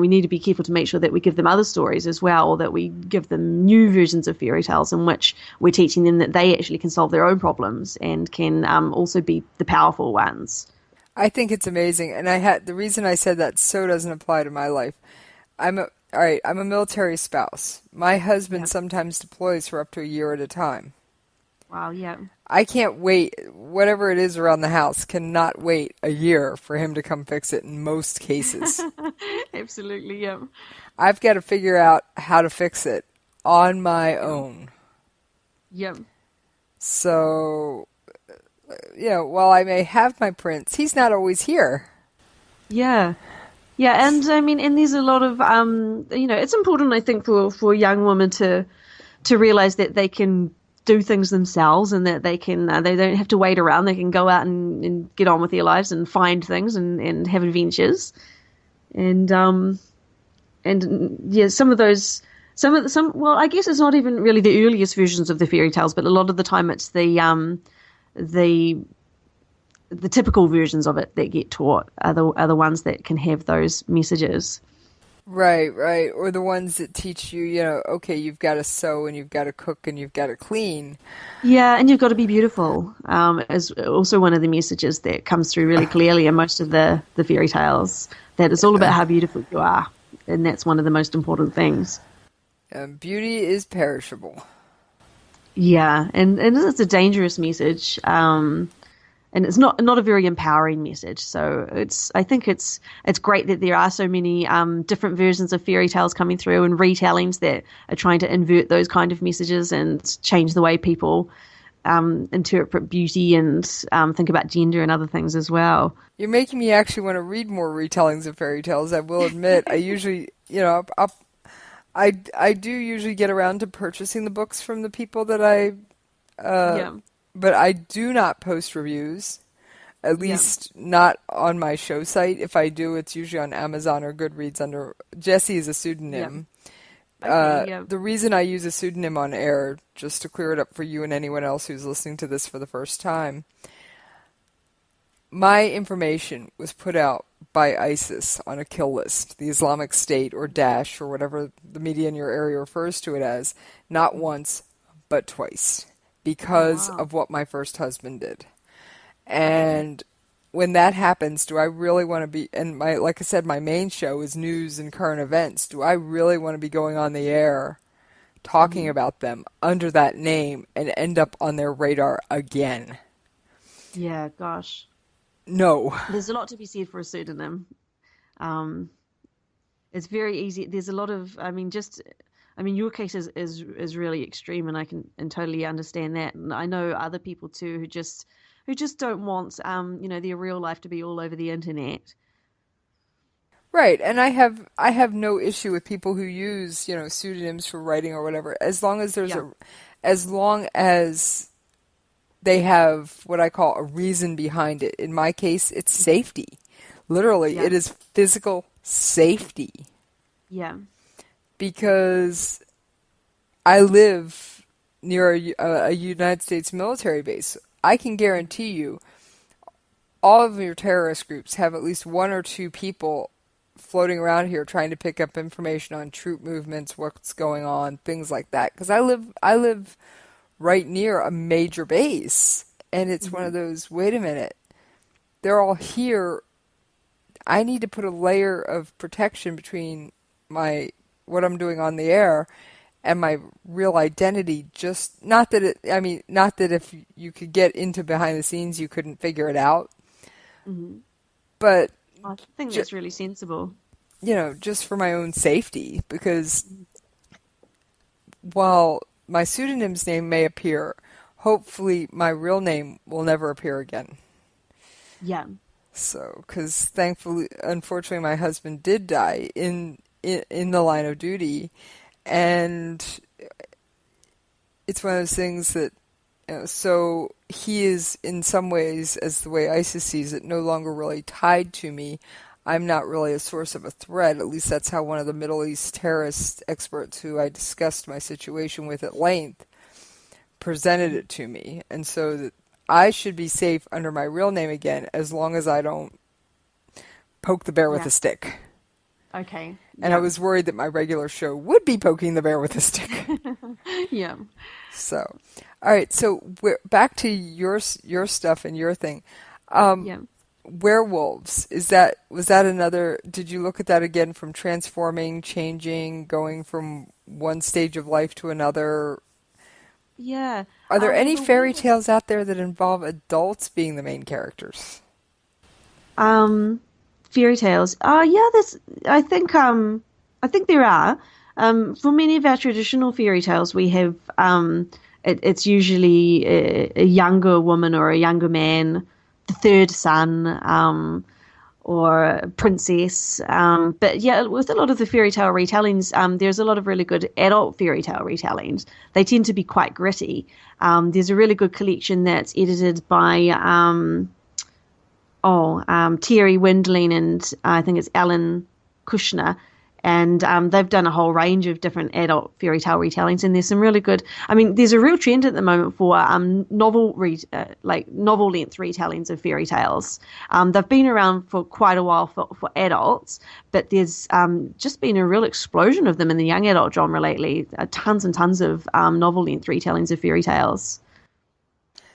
we need to be careful to make sure that we give them other stories as well, or that we give them new versions of fairy tales in which we're teaching them that they actually can solve their own problems and can also be the powerful ones. I think it's amazing, and the reason I said that so doesn't apply to my life. I'm a military spouse. My husband sometimes deploys for up to a year at a time. Wow, yeah. I can't wait. Whatever it is around the house cannot wait a year for him to come fix it in most cases. Absolutely, yeah. I've got to figure out how to fix it on my own. Yep. So, while I may have my prince, he's not always here. Yeah. Yeah, and I mean, and there's a lot of, it's important, I think, for young women to realize that they can do things themselves and that they can, they don't have to wait around. They can go out and get on with their lives and find things and have adventures. And some of those, well, I guess it's not even really the earliest versions of the fairy tales, but a lot of the time it's the the typical versions of it that get taught are the ones that can have those messages. Right, right. Or the ones that teach you, okay, you've got to sew and you've got to cook and you've got to clean. Yeah, and you've got to be beautiful. Is also one of the messages that comes through really clearly in most of the fairy tales. That it's all about how beautiful you are, and that's one of the most important things. Beauty is perishable. Yeah, and it's a dangerous message. And it's not a very empowering message. So I think it's great that there are so many different versions of fairy tales coming through and retellings that are trying to invert those kind of messages and change the way people interpret beauty and think about gender and other things as well. You're making me actually want to read more retellings of fairy tales. I will admit, I usually, I do usually get around to purchasing the books from the people that I. But I do not post reviews, at least not on my show site. If I do, it's usually on Amazon or Goodreads under Jessie is a pseudonym. The reason I use a pseudonym on air, just to clear it up for you and anyone else who's listening to this for the first time, my information was put out by ISIS on a kill list, the Islamic State or Daesh or whatever the media in your area refers to it as, not once, but twice. Because of what my first husband did. And when that happens, do I really want to be, and like I said, my main show is news and current events. Do I really want to be going on the air talking about them under that name and end up on their radar again? Yeah, gosh. No. There's a lot to be said for a pseudonym. It's very easy. There's a lot of, your case is really extreme, and I can totally understand that. And I know other people too who just don't want their real life to be all over the internet. Right, and I have no issue with people who use pseudonyms for writing or whatever, as long as as long as they have what I call a reason behind it. In my case, it's safety. Literally, it is physical safety. Yeah. Because I live near a United States military base. I can guarantee you all of your terrorist groups have at least one or two people floating around here trying to pick up information on troop movements, what's going on, things like that. Because I live right near a major base, and it's one of those, wait a minute, they're all here. I need to put a layer of protection between what I'm doing on the air and my real identity. Just not that if you could get into behind the scenes you couldn't figure it out. But I think that's really sensible. Just for my own safety, because while my pseudonym's name may appear, hopefully my real name will never appear again. Yeah. So, because unfortunately my husband did die in the line of duty, and it's one of those things that, so he is in some ways, as the way ISIS sees it, no longer really tied to me. I'm not really a source of a threat. At least that's how one of the Middle East terrorist experts who I discussed my situation with at length presented it to me. And so that I should be safe under my real name again, as long as I don't poke the bear with a stick. Okay. And I was worried that my regular show would be poking the bear with a stick. Yeah. So, all right. So we're back to your stuff and your thing. Werewolves. Was that another? Did you look at that again from transforming, changing, going from one stage of life to another? Yeah. Are there any fairy tales out there that involve adults being the main characters? Fairy tales. I think there are. For many of our traditional fairy tales, we have it's usually a younger woman or a younger man, the third son, or a princess. But yeah, with a lot of the fairy tale retellings, there's a lot of really good adult fairy tale retellings. They tend to be quite gritty. There's a really good collection that's edited by Terry Windling and I think it's Alan Kushner, And they've done a whole range of different adult fairy tale retellings, and there's some really good. I mean, there's a real trend at the moment for novel length retellings of fairy tales. They've been around for quite a while for adults, but there's just been a real explosion of them in the young adult genre lately. Tons and tons of novel length retellings of fairy tales.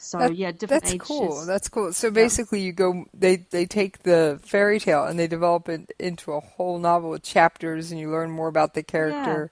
So different that's ages. cool. That's cool. So basically, they take the fairy tale and they develop it into a whole novel with chapters, and you learn more about the character.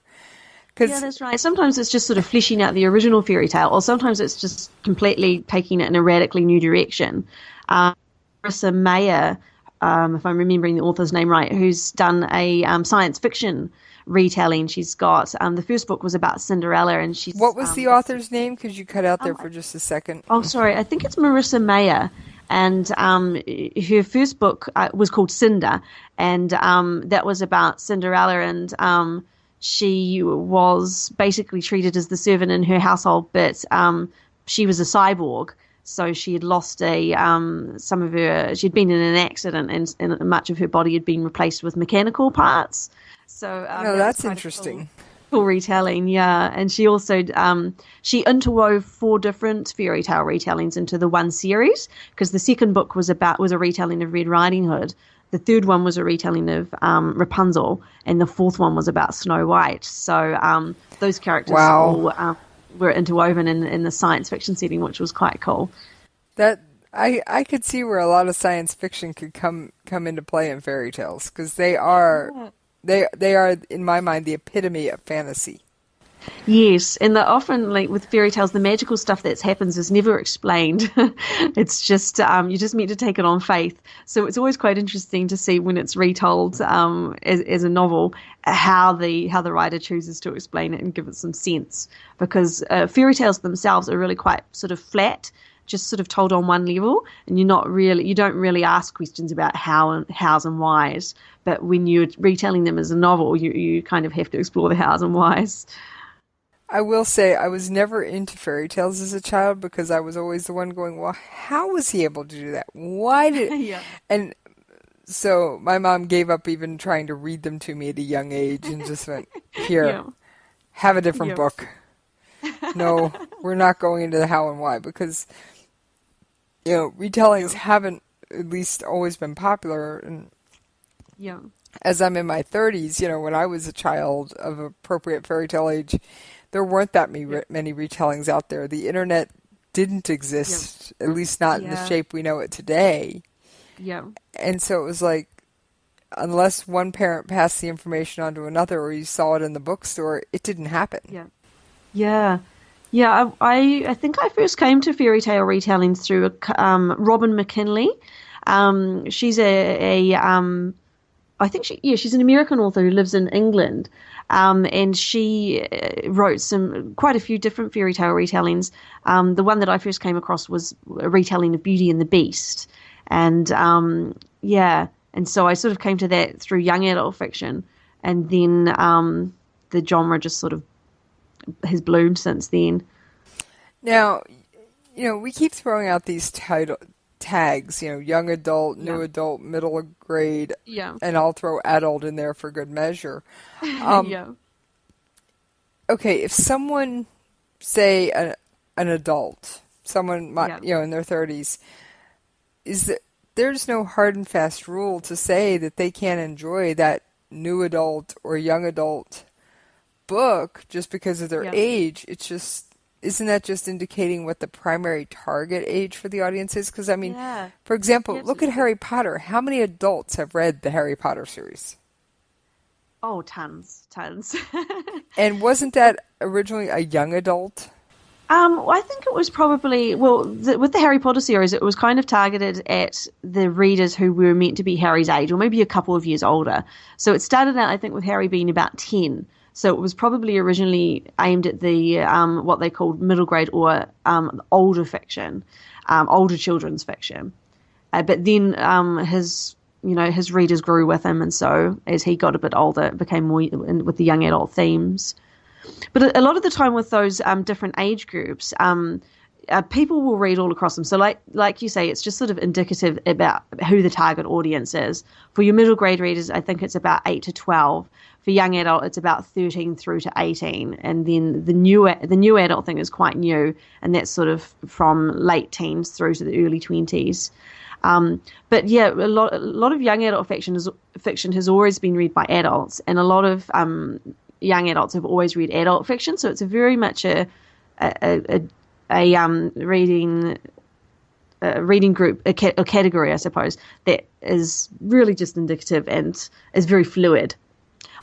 Yeah, that's right. Sometimes it's just sort of fleshing out the original fairy tale, or sometimes it's just completely taking it in a radically new direction. Marissa Mayer, if I'm remembering the author's name right, who's done a science fiction retelling. She's got the first book was about Cinderella, and she's what was the author's name? Because you cut out there for just a second. Oh, sorry, I think it's Marissa Mayer, and her first book was called Cinder, and that was about Cinderella, and she was basically treated as the servant in her household, but she was a cyborg. So she had lost she'd been in an accident, and much of her body had been replaced with mechanical parts. So that's interesting. Cool retelling, yeah. And she also she interwove 4 different fairy tale retellings into the one series, because the second book was a retelling of Red Riding Hood. The third one was a retelling of Rapunzel, and the fourth one was about Snow White. So those characters all were interwoven in the science fiction setting, which was quite cool. That I could see where a lot of science fiction could come into play in fairy tales, because they are in my mind the epitome of fantasy. Yes, and they're often, like with fairy tales, the magical stuff that happens is never explained. It's just you're just meant to take it on faith. So it's always quite interesting to see when it's retold as a novel how the writer chooses to explain it and give it some sense. Because fairy tales themselves are really quite sort of flat, just sort of told on one level, and you don't really ask questions about hows and whys. But when you're retelling them as a novel, you kind of have to explore the hows and whys. I will say I was never into fairy tales as a child, because I was always the one going, well, how was he able to do that? Why did... Yeah. And so my mom gave up even trying to read them to me at a young age, and just went, here, have a different book. No, we're not going into the how and why, because, retellings haven't at least always been popular. And as I'm in my 30s, when I was a child of appropriate fairy tale age, there weren't that many retellings out there. The internet didn't exist, at least not in the shape we know it today. Yeah. And so it was like, unless one parent passed the information on to another, or you saw it in the bookstore, it didn't happen. Yeah. I think I first came to fairy tale retellings through Robin McKinley. She's I think she's an American author who lives in England. And she wrote quite a few different fairy tale retellings. The one that I first came across was a retelling of Beauty and the Beast. And and so I sort of came to that through young adult fiction. And then the genre just sort of has bloomed since then. Now, we keep throwing out these tags, young adult, new adult, middle grade, and I'll throw adult in there for good measure. Okay, if someone, say an adult, someone in their 30s, there's no hard and fast rule to say that they can't enjoy that new adult or young adult book just because of their age. It's just, isn't that just indicating what the primary target age for the audience is? Because, for example, look at Harry Potter. How many adults have read the Harry Potter series? Oh, tons. And wasn't that originally a young adult? I think it was probably, with the Harry Potter series, it was kind of targeted at the readers who were meant to be Harry's age, or maybe a couple of years older. So it started out, I think, with Harry being about 10. So it was probably originally aimed at the what they called middle grade or older fiction, older children's fiction. But then his readers grew with him, and so as he got a bit older, it became more with the young adult themes. But a lot of the time with those different age groups, people will read all across them. So like you say, it's just sort of indicative about who the target audience is. For your middle grade readers, I think it's about 8 to 12. For young adult, it's about 13 through to 18. And then the new adult thing is quite new, and that's sort of from late teens through to the early 20s. But yeah, a lot of young adult fiction has always been read by adults, and a lot of young adults have always read adult fiction. So it's a very much a reading group, a category, I suppose, that is really just indicative and is very fluid.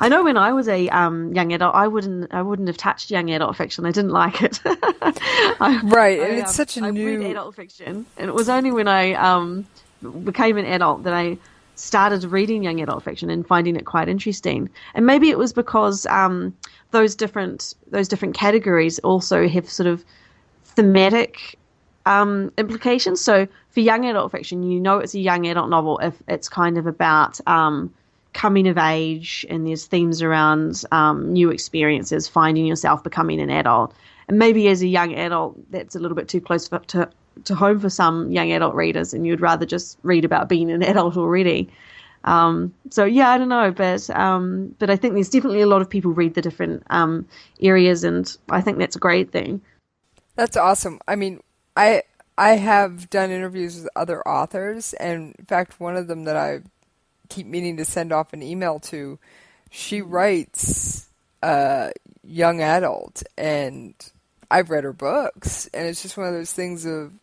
I know when I was a young adult, I wouldn't have touched young adult fiction. I didn't like it. It's such a new. I read adult fiction, and it was only when I became an adult that I started reading young adult fiction and finding it quite interesting. And maybe it was because those different categories also have sort of thematic implications. So for young adult fiction, it's a young adult novel if it's kind of about coming of age, and there's themes around new experiences, finding yourself, becoming an adult. And maybe as a young adult, that's a little bit too close to home for some young adult readers, and you'd rather just read about being an adult already. So yeah, I don't know, but I think there's definitely a lot of people read the different areas, and I think that's a great thing. That's awesome. I mean, I have done interviews with other authors, and in fact, one of them that I keep meaning to send off an email to, she writes young adult, and I've read her books, and it's just one of those things of,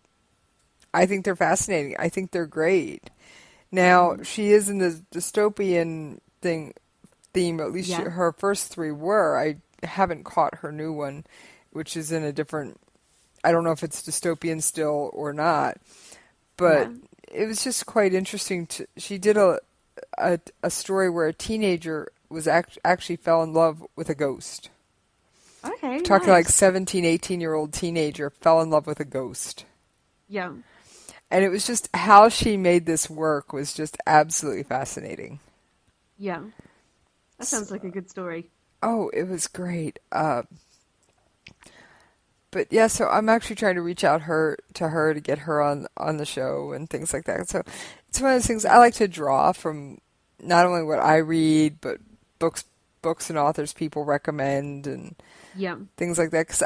I think they're fascinating. I think they're great. Now, she is in the dystopian theme, at least her first 3 were. I haven't caught her new one, which is in a different, I don't know if it's dystopian still or not, but it was just quite interesting. She did a story where a teenager was actually fell in love with a ghost. Okay, talking like 17, 18-year-old teenager fell in love with a ghost. Yeah. And it was just how she made this work was just absolutely fascinating. Yeah. That sounds like a good story. Oh, it was great. But yeah, so I'm actually trying to reach out to her to get her on the show and things like that. So it's one of those things I like to draw from, not only what I read, but books and authors people recommend and things like that. Because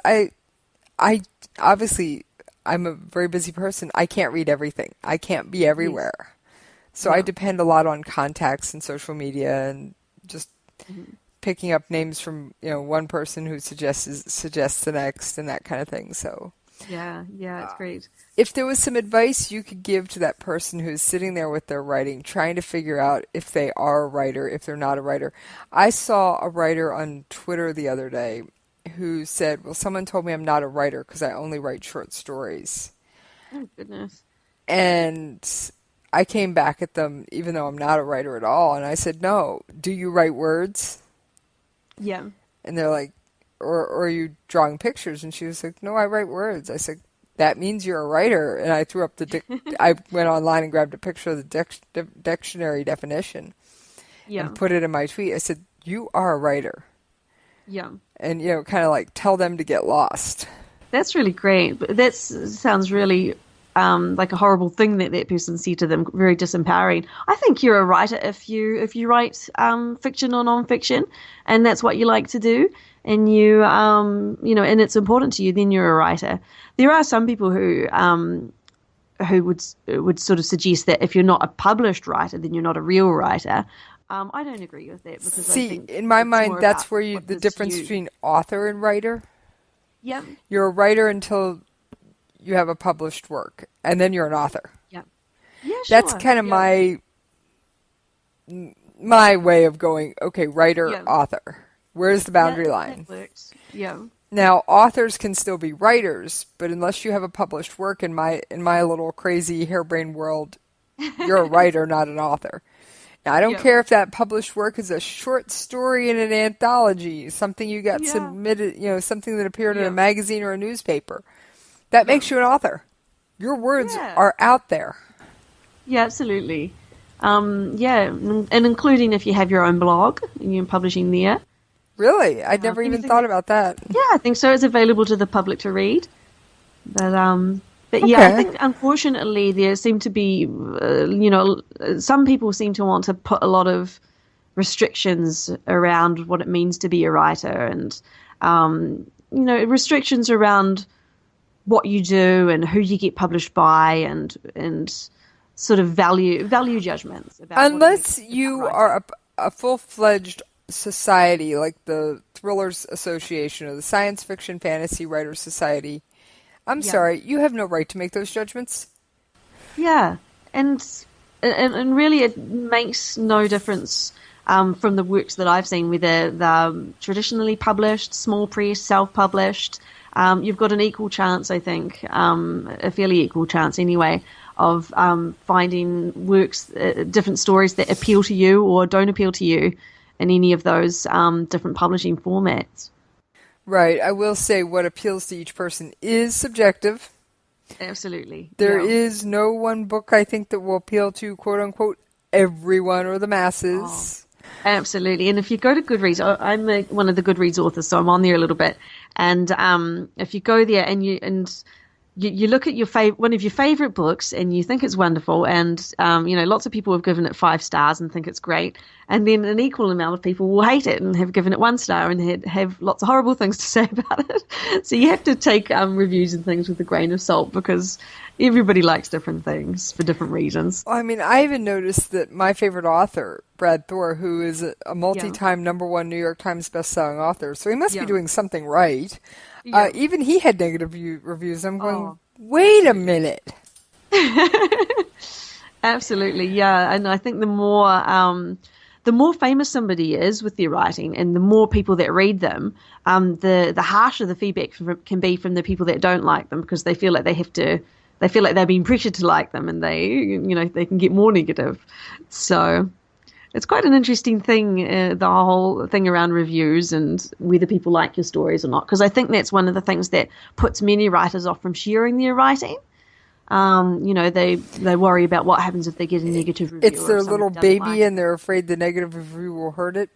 I obviously, I'm a very busy person. I can't read everything. I can't be everywhere. So I depend a lot on contacts and social media and just picking up names from, one person who suggests the next and that kind of thing. So yeah, it's great. If there was some advice you could give to that person who's sitting there with their writing, trying to figure out if they are a writer, if they're not a writer. I saw a writer on Twitter the other day who said, well, someone told me I'm not a writer because I only write short stories. Oh, goodness. And I came back at them, even though I'm not a writer at all, and I said, no, do you write words? Yeah. And they're like, or are you drawing pictures? And she was like, no, I write words. I said, that means you're a writer. And I threw up I went online and grabbed a picture of the dictionary definition and put it in my tweet. I said, you are a writer. Yeah. And, kind of like tell them to get lost. That's really great. But that sounds really like a horrible thing that person said to them, very disempowering. I think you're a writer if you write fiction or non-fiction, and that's what you like to do, and you and it's important to you, then you're a writer. There are some people who would sort of suggest that if you're not a published writer, then you're not a real writer. I don't agree with that, because I think in my mind, that's where the difference between author and writer. Yeah. You're a writer until you have a published work, and then you're an author. Yeah. Yeah, sure. That's kind of my way of going, okay, writer, author. Where's the boundary line? That works. Yeah. Now, authors can still be writers, but unless you have a published work in my little crazy harebrained world, you're a writer, not an author. Now, I don't care if that published work is a short story in an anthology, something you got submitted, something that appeared in a magazine or a newspaper. That makes you an author. Your words are out there. Yeah, absolutely. And including if you have your own blog and you're publishing there. Really? I'd never even thought about that. Yeah, I think so. It's available to the public to read. But yeah, I think unfortunately there seem to be, some people seem to want to put a lot of restrictions around what it means to be a writer, and restrictions around what you do and who you get published by, and sort of value judgments. Unless you are a full-fledged society like the Thrillers Association or the Science Fiction Fantasy Writers Society, I'm sorry, you have no right to make those judgments. Yeah, and really it makes no difference from the works that I've seen, whether they're traditionally published, small press, self-published. You've got an equal chance, I think, a fairly equal chance anyway, of finding works, different stories that appeal to you or don't appeal to you in any of those different publishing formats. Right. I will say what appeals to each person is subjective. Absolutely. There is no one book, I think, that will appeal to, quote-unquote, everyone or the masses. Oh, absolutely. And if you go to Goodreads, I'm one of the Goodreads authors, so I'm on there a little bit. And if you go there and you look at one of your favorite books and you think it's wonderful, and lots of people have given it 5 stars and think it's great, and then an equal amount of people will hate it and have given it 1 star and have lots of horrible things to say about it. So you have to take reviews and things with a grain of salt, because everybody likes different things for different reasons. Well, I mean, I even noticed that my favorite author, Brad Thor, who is a multi-time #1 New York Times bestselling author, so he must be doing something right. Yeah. Even he had negative reviews. I'm going, wait a minute. Absolutely, yeah. And I think the more famous somebody is with their writing, and the more people that read them, the harsher the feedback can be from the people that don't like them, because they feel like they feel like they're being pressured to like them, and they can get more negative. So it's quite an interesting thing, the whole thing around reviews and whether people like your stories or not, because I think that's one of the things that puts many writers off from sharing their writing. They worry about what happens if they get a negative review. It's their little baby, and they're afraid the negative review will hurt it.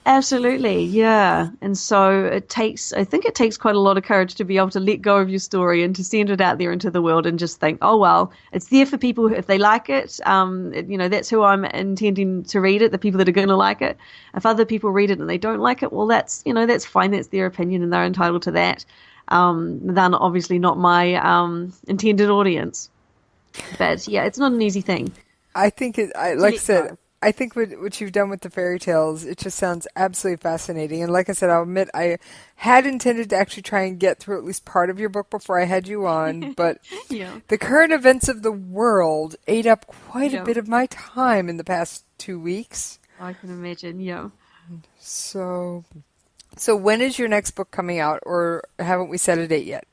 Absolutely, yeah. And so I think it takes quite a lot of courage to be able to let go of your story and to send it out there into the world and just think, oh, well, it's there for people if they like it. That's who I'm intending to read it, the people that are going to like it. If other people read it and they don't like it, well, that's fine. That's their opinion and they're entitled to that. They're obviously not my intended audience. But, yeah, it's not an easy thing. I think like I said, I think what you've done with the fairy tales, it just sounds absolutely fascinating. And like I said, I'll admit I had intended to actually try and get through at least part of your book before I had you on, but the current events of the world ate up quite a bit of my time in the past 2 weeks. I can imagine, yeah. So when is your next book coming out, or haven't we set a date yet?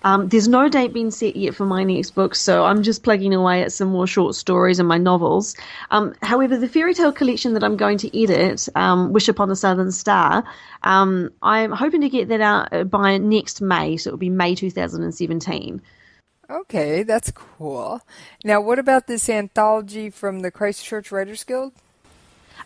There's no date being set yet for my next book, so I'm just plugging away at some more short stories and my novels. However, the fairy tale collection that I'm going to edit, Wish Upon a Southern Star, I'm hoping to get that out by next May, so it'll be May 2017. Okay, that's cool. Now, what about this anthology from the Christchurch Writers Guild?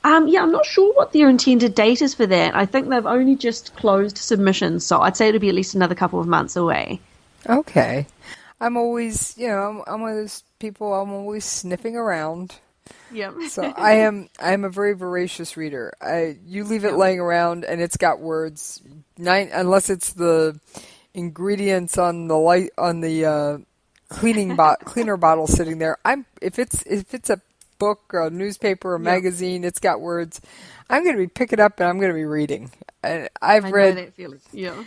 I'm not sure what their intended date is for that. I think they've only just closed submissions, so I'd say it'll be at least another couple of months away. Okay. I'm always, I'm one of those people, I'm always sniffing around. Yep. So I am a very voracious reader. You leave it laying around and it's got words. Unless it's the ingredients on the cleaner bottle sitting there. If it's a book or a newspaper or magazine, it's got words, I'm going to be picking up and I'm going to be reading. And I know that feeling. Yeah.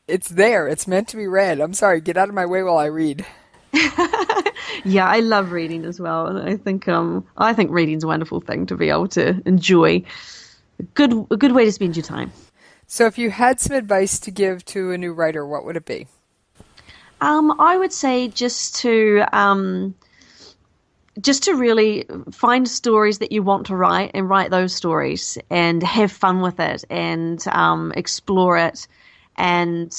It's there. It's meant to be read. I'm sorry. Get out of my way while I read. Yeah, I love reading as well, and I think reading's a wonderful thing to be able to enjoy. A good way to spend your time. So, if you had some advice to give to a new writer, what would it be? I would say just to really find stories that you want to write and write those stories and have fun with it and explore it. And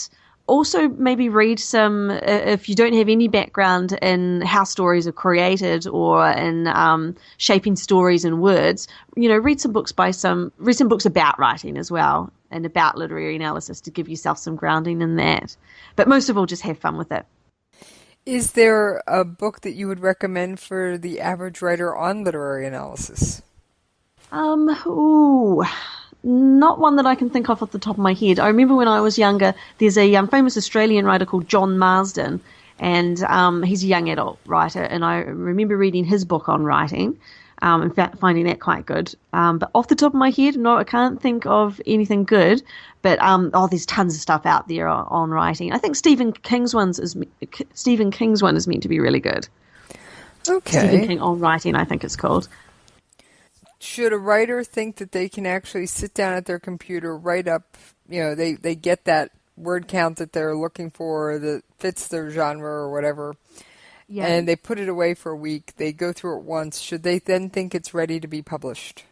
Also, maybe read some, if you don't have any background in how stories are created or in shaping stories in words, read some books about writing as well and about literary analysis to give yourself some grounding in that. But most of all, just have fun with it. Is there a book that you would recommend for the average writer on literary analysis? Not one that I can think of off the top of my head. I remember when I was younger, there's a famous Australian writer called John Marsden, and he's a young adult writer, and I remember reading his book on writing and finding that quite good. But off the top of my head, no, I can't think of anything good. But there's tons of stuff out there on writing. I think Stephen King's one is meant to be really good. Okay. Stephen King on writing, I think it's called. Should a writer think that they can actually sit down at their computer, write up, they get that word count that they're looking for that fits their genre or whatever, and they put it away for a week, they go through it once, should they then think it's ready to be published?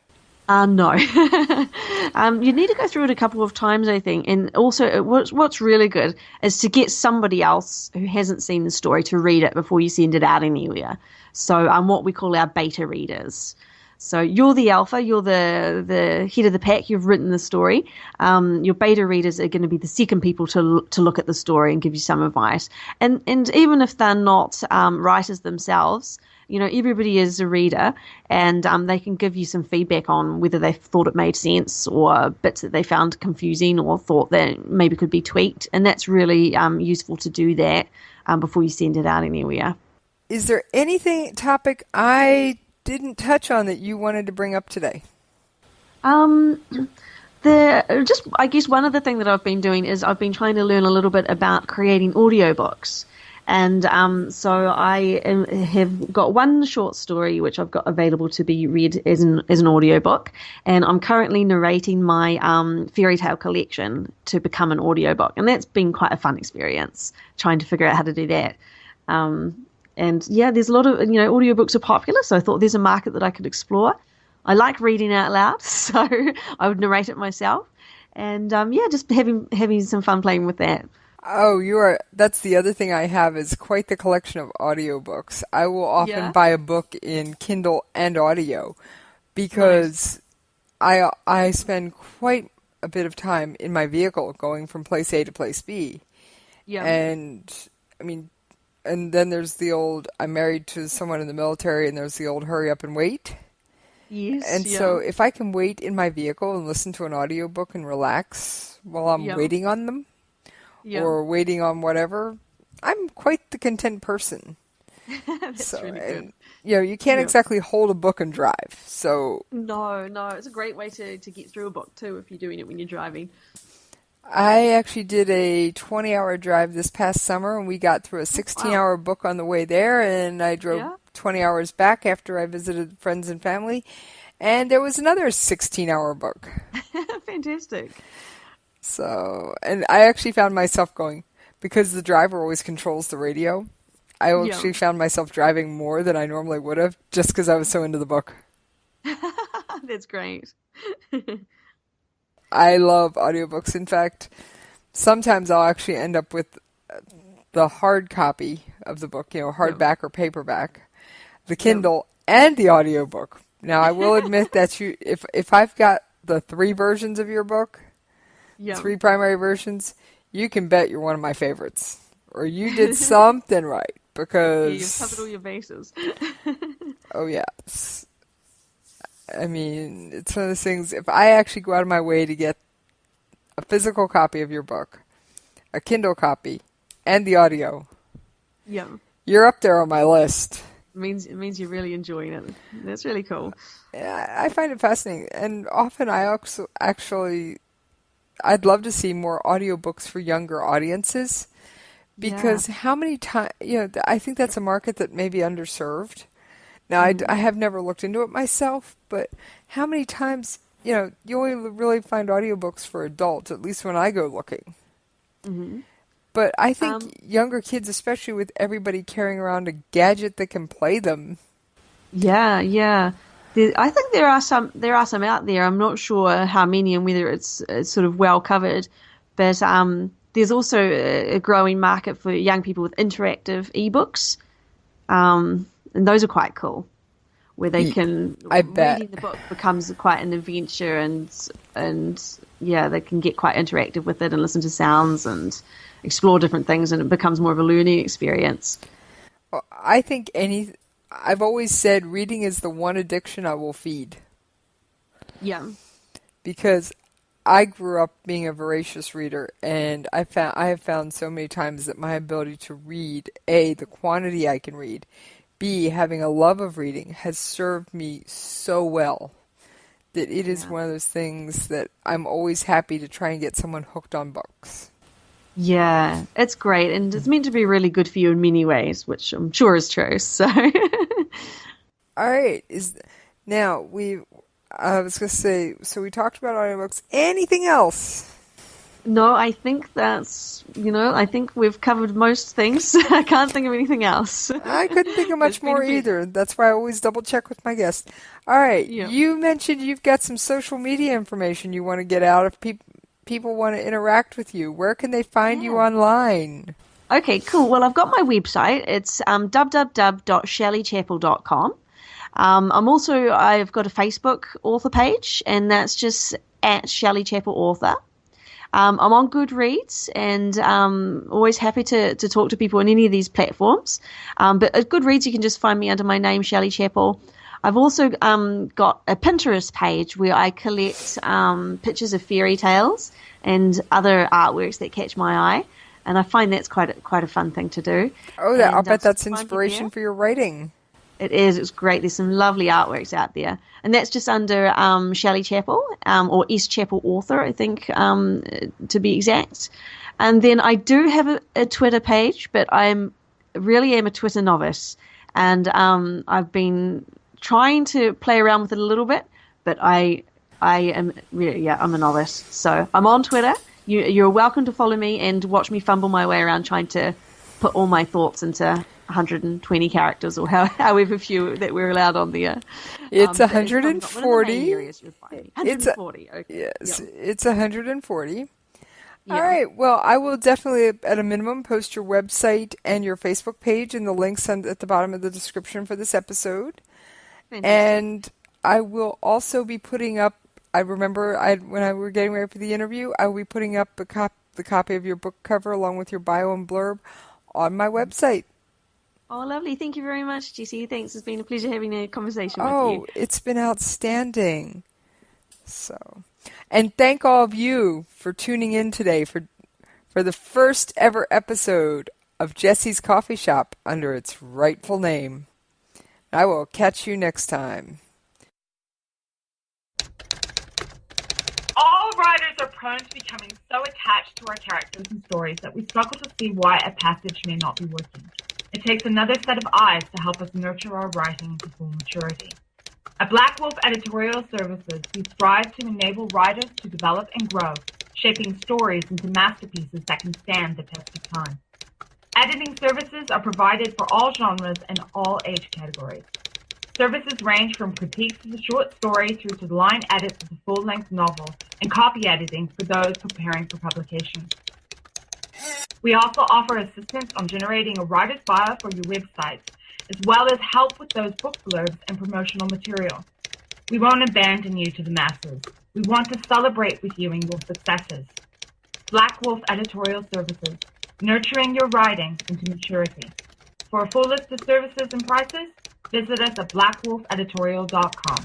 No. You need to go through it a couple of times, I think. And also, what's really good is to get somebody else who hasn't seen the story to read it before you send it out anywhere. So what we call our beta readers. So you're the alpha, you're the head of the pack, you've written the story. Your beta readers are going to be the second people to look at the story and give you some advice. And even if they're not writers themselves, everybody is a reader, and they can give you some feedback on whether they thought it made sense or bits that they found confusing or thought that maybe could be tweaked. And that's really useful to do that before you send it out anywhere. Is there topic I didn't touch on that you wanted to bring up today? I guess one other thing that I've been doing is I've been trying to learn a little bit about creating audiobooks. And so I have got one short story which I've got available to be read as an audiobook, and I'm currently narrating my fairy tale collection to become an audiobook, and that's been quite a fun experience trying to figure out how to do that. And there's a lot of, audiobooks are popular, so I thought there's a market that I could explore. I like reading out loud, so I would narrate it myself. And just having some fun playing with that. Oh, that's the other thing I have is quite the collection of audiobooks. I will often buy a book in Kindle and audio because I spend quite a bit of time in my vehicle going from place A to place B. Yeah. And then there's the old, I'm married to someone in the military, and there's the old hurry up and wait. Yes. And so if I can wait in my vehicle and listen to an audiobook and relax while I'm waiting on them or waiting on whatever, I'm quite the content person. That's really good. You can't exactly hold a book and drive. So No, it's a great way to get through a book too if you're doing it when you're driving. I actually did a 20-hour drive this past summer, and we got through a 16-hour book on the way there, and I drove 20 hours back after I visited friends and family, and there was another 16-hour book. Fantastic. So, and I actually found myself going, because the driver always controls the radio, I actually found myself driving more than I normally would have, just because I was so into the book. That's great. I love audiobooks. In fact, sometimes I'll actually end up with the hard copy of the book, hardback or paperback, the Kindle, and the audiobook. Now, I will admit that if I've got the 3 versions of your book, 3 primary versions, you can bet you're one of my favorites. Or you did something right, because you've covered all your bases. Oh, yes. It's one of those things, if I actually go out of my way to get a physical copy of your book, a Kindle copy, and the audio, you're up there on my list. It means you're really enjoying it. That's really cool. Yeah, I find it fascinating. And often I also I'd love to see more audiobooks for younger audiences, because how many times, I think that's a market that may be underserved. Now, I have never looked into it myself, but how many times, you only really find audiobooks for adults, at least when I go looking. Mm-hmm. But I think younger kids, especially with everybody carrying around a gadget that can play them. Yeah. I think there are some out there. I'm not sure how many and whether it's sort of well covered, but there's also a growing market for young people with interactive ebooks, and those are quite cool, where they can reading the book becomes quite an adventure, and yeah, they can get quite interactive with it and listen to sounds and explore different things, and it becomes more of a learning experience. I think I've always said reading is the one addiction I will feed. Yeah. Because I grew up being a voracious reader, and I have found so many times that my ability to read, A, the quantity I can read, B, having a love of reading, has served me so well that it is one of those things that I'm always happy to try and get someone hooked on books. Yeah, it's great, and it's meant to be really good for you in many ways, which I'm sure is true. So, all right, I was going to say, so we talked about audiobooks. Anything else? No, I think that's, I think we've covered most things. I can't think of anything else. I couldn't think of much more either. That's why I always double check with my guests. All right, You mentioned you've got some social media information you want to get out if people want to interact with you. Where can they find you online? Okay, cool. Well, I've got my website. It's www.shelleychappell.com. I've got a Facebook author page, and that's just at Shelley Chappell Author. I'm on Goodreads, and always happy to talk to people on any of these platforms. But at Goodreads, you can just find me under my name, Shelley Chappell. I've also got a Pinterest page where I collect pictures of fairy tales and other artworks that catch my eye, and I find that's quite a fun thing to do. Oh, I'll bet that's inspiration for your writing. It is. It's great. There's some lovely artworks out there. And that's just under Shelley Chappell, or S. Chappell Author, I think, to be exact. And then I do have a Twitter page, but I really am a Twitter novice. And I've been trying to play around with it a little bit, but I'm really, I'm a novice. So I'm on Twitter. You're welcome to follow me and watch me fumble my way around trying to put all my thoughts into 120 characters, or however few that we're allowed on there. It's 140. 140. Okay. Yes, it's 140. Yeah. All right. Well, I will definitely, at a minimum, post your website and your Facebook page and the links at the bottom of the description for this episode. Fantastic. And I will also be putting up. I remember when I were getting ready for the interview, I will be putting up the copy of your book cover along with your bio and blurb on my website. Oh, lovely. Thank you very much, GC. Thanks. It's been a pleasure having a conversation with you. Oh, it's been outstanding. And thank all of you for tuning in today for the first ever episode of Jesse's Coffee Shop under its rightful name. I will catch you next time. All writers are prone to becoming so attached to our characters and stories that we struggle to see why a passage may not be working. It takes another set of eyes to help us nurture our writing to full maturity. At Black Wolf Editorial Services, we strive to enable writers to develop and grow, shaping stories into masterpieces that can stand the test of time. Editing services are provided for all genres and all age categories. Services range from critiques of the short story through to line edits of the full-length novel and copy editing for those preparing for publication. We also offer assistance on generating a writer's bio for your websites, as well as help with those book blurbs and promotional material. We won't abandon you to the masses. We want to celebrate with you in your successes. Black Wolf Editorial Services, nurturing your writing into maturity. For a full list of services and prices, visit us at blackwolfeditorial.com.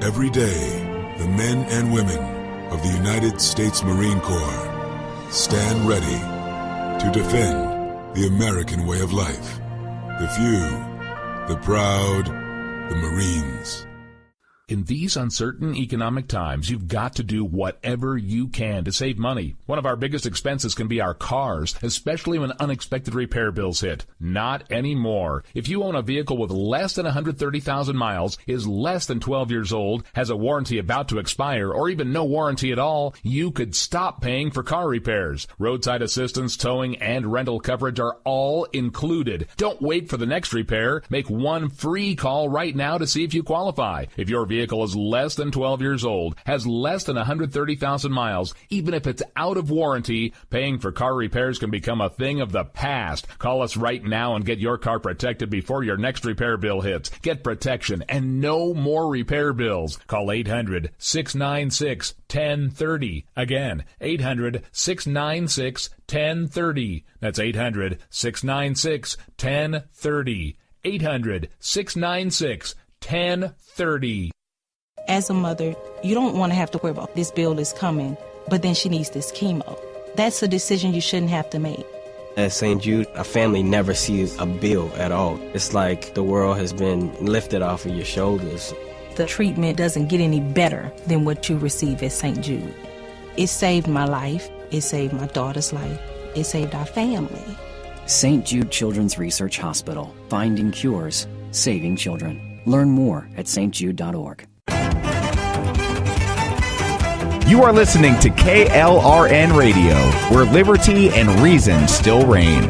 Every day, the men and women of the United States Marine Corps stand ready to defend the American way of life. The few, the proud, the Marines. In these uncertain economic times, you've got to do whatever you can to save money. One of our biggest expenses can be our cars, especially when unexpected repair bills hit. Not anymore. If you own a vehicle with less than 130,000 miles, is less than 12 years old, has a warranty about to expire, or even no warranty at all, you could stop paying for car repairs. Roadside assistance, towing, and rental coverage are all included. Don't wait for the next repair. Make one free call right now to see if you qualify. If your vehicle vehicle is less than 12 years old, has less than 130,000 miles, even if it's out of warranty, paying for car repairs can become a thing of the past. Call us right now and get your car protected before your next repair bill hits. Get protection and no more repair bills. Call 800-696-1030. Again, 800-696-1030. That's 800-696-1030. 800-696-1030. As a mother, you don't want to have to worry about this bill is coming, but then she needs this chemo. That's a decision you shouldn't have to make. At St. Jude, a family never sees a bill at all. It's like the world has been lifted off of your shoulders. The treatment doesn't get any better than what you receive at St. Jude. It saved my life. It saved my daughter's life. It saved our family. St. Jude Children's Research Hospital. Finding cures. Saving children. Learn more at stjude.org. You are listening to KLRN Radio, where liberty and reason still reign.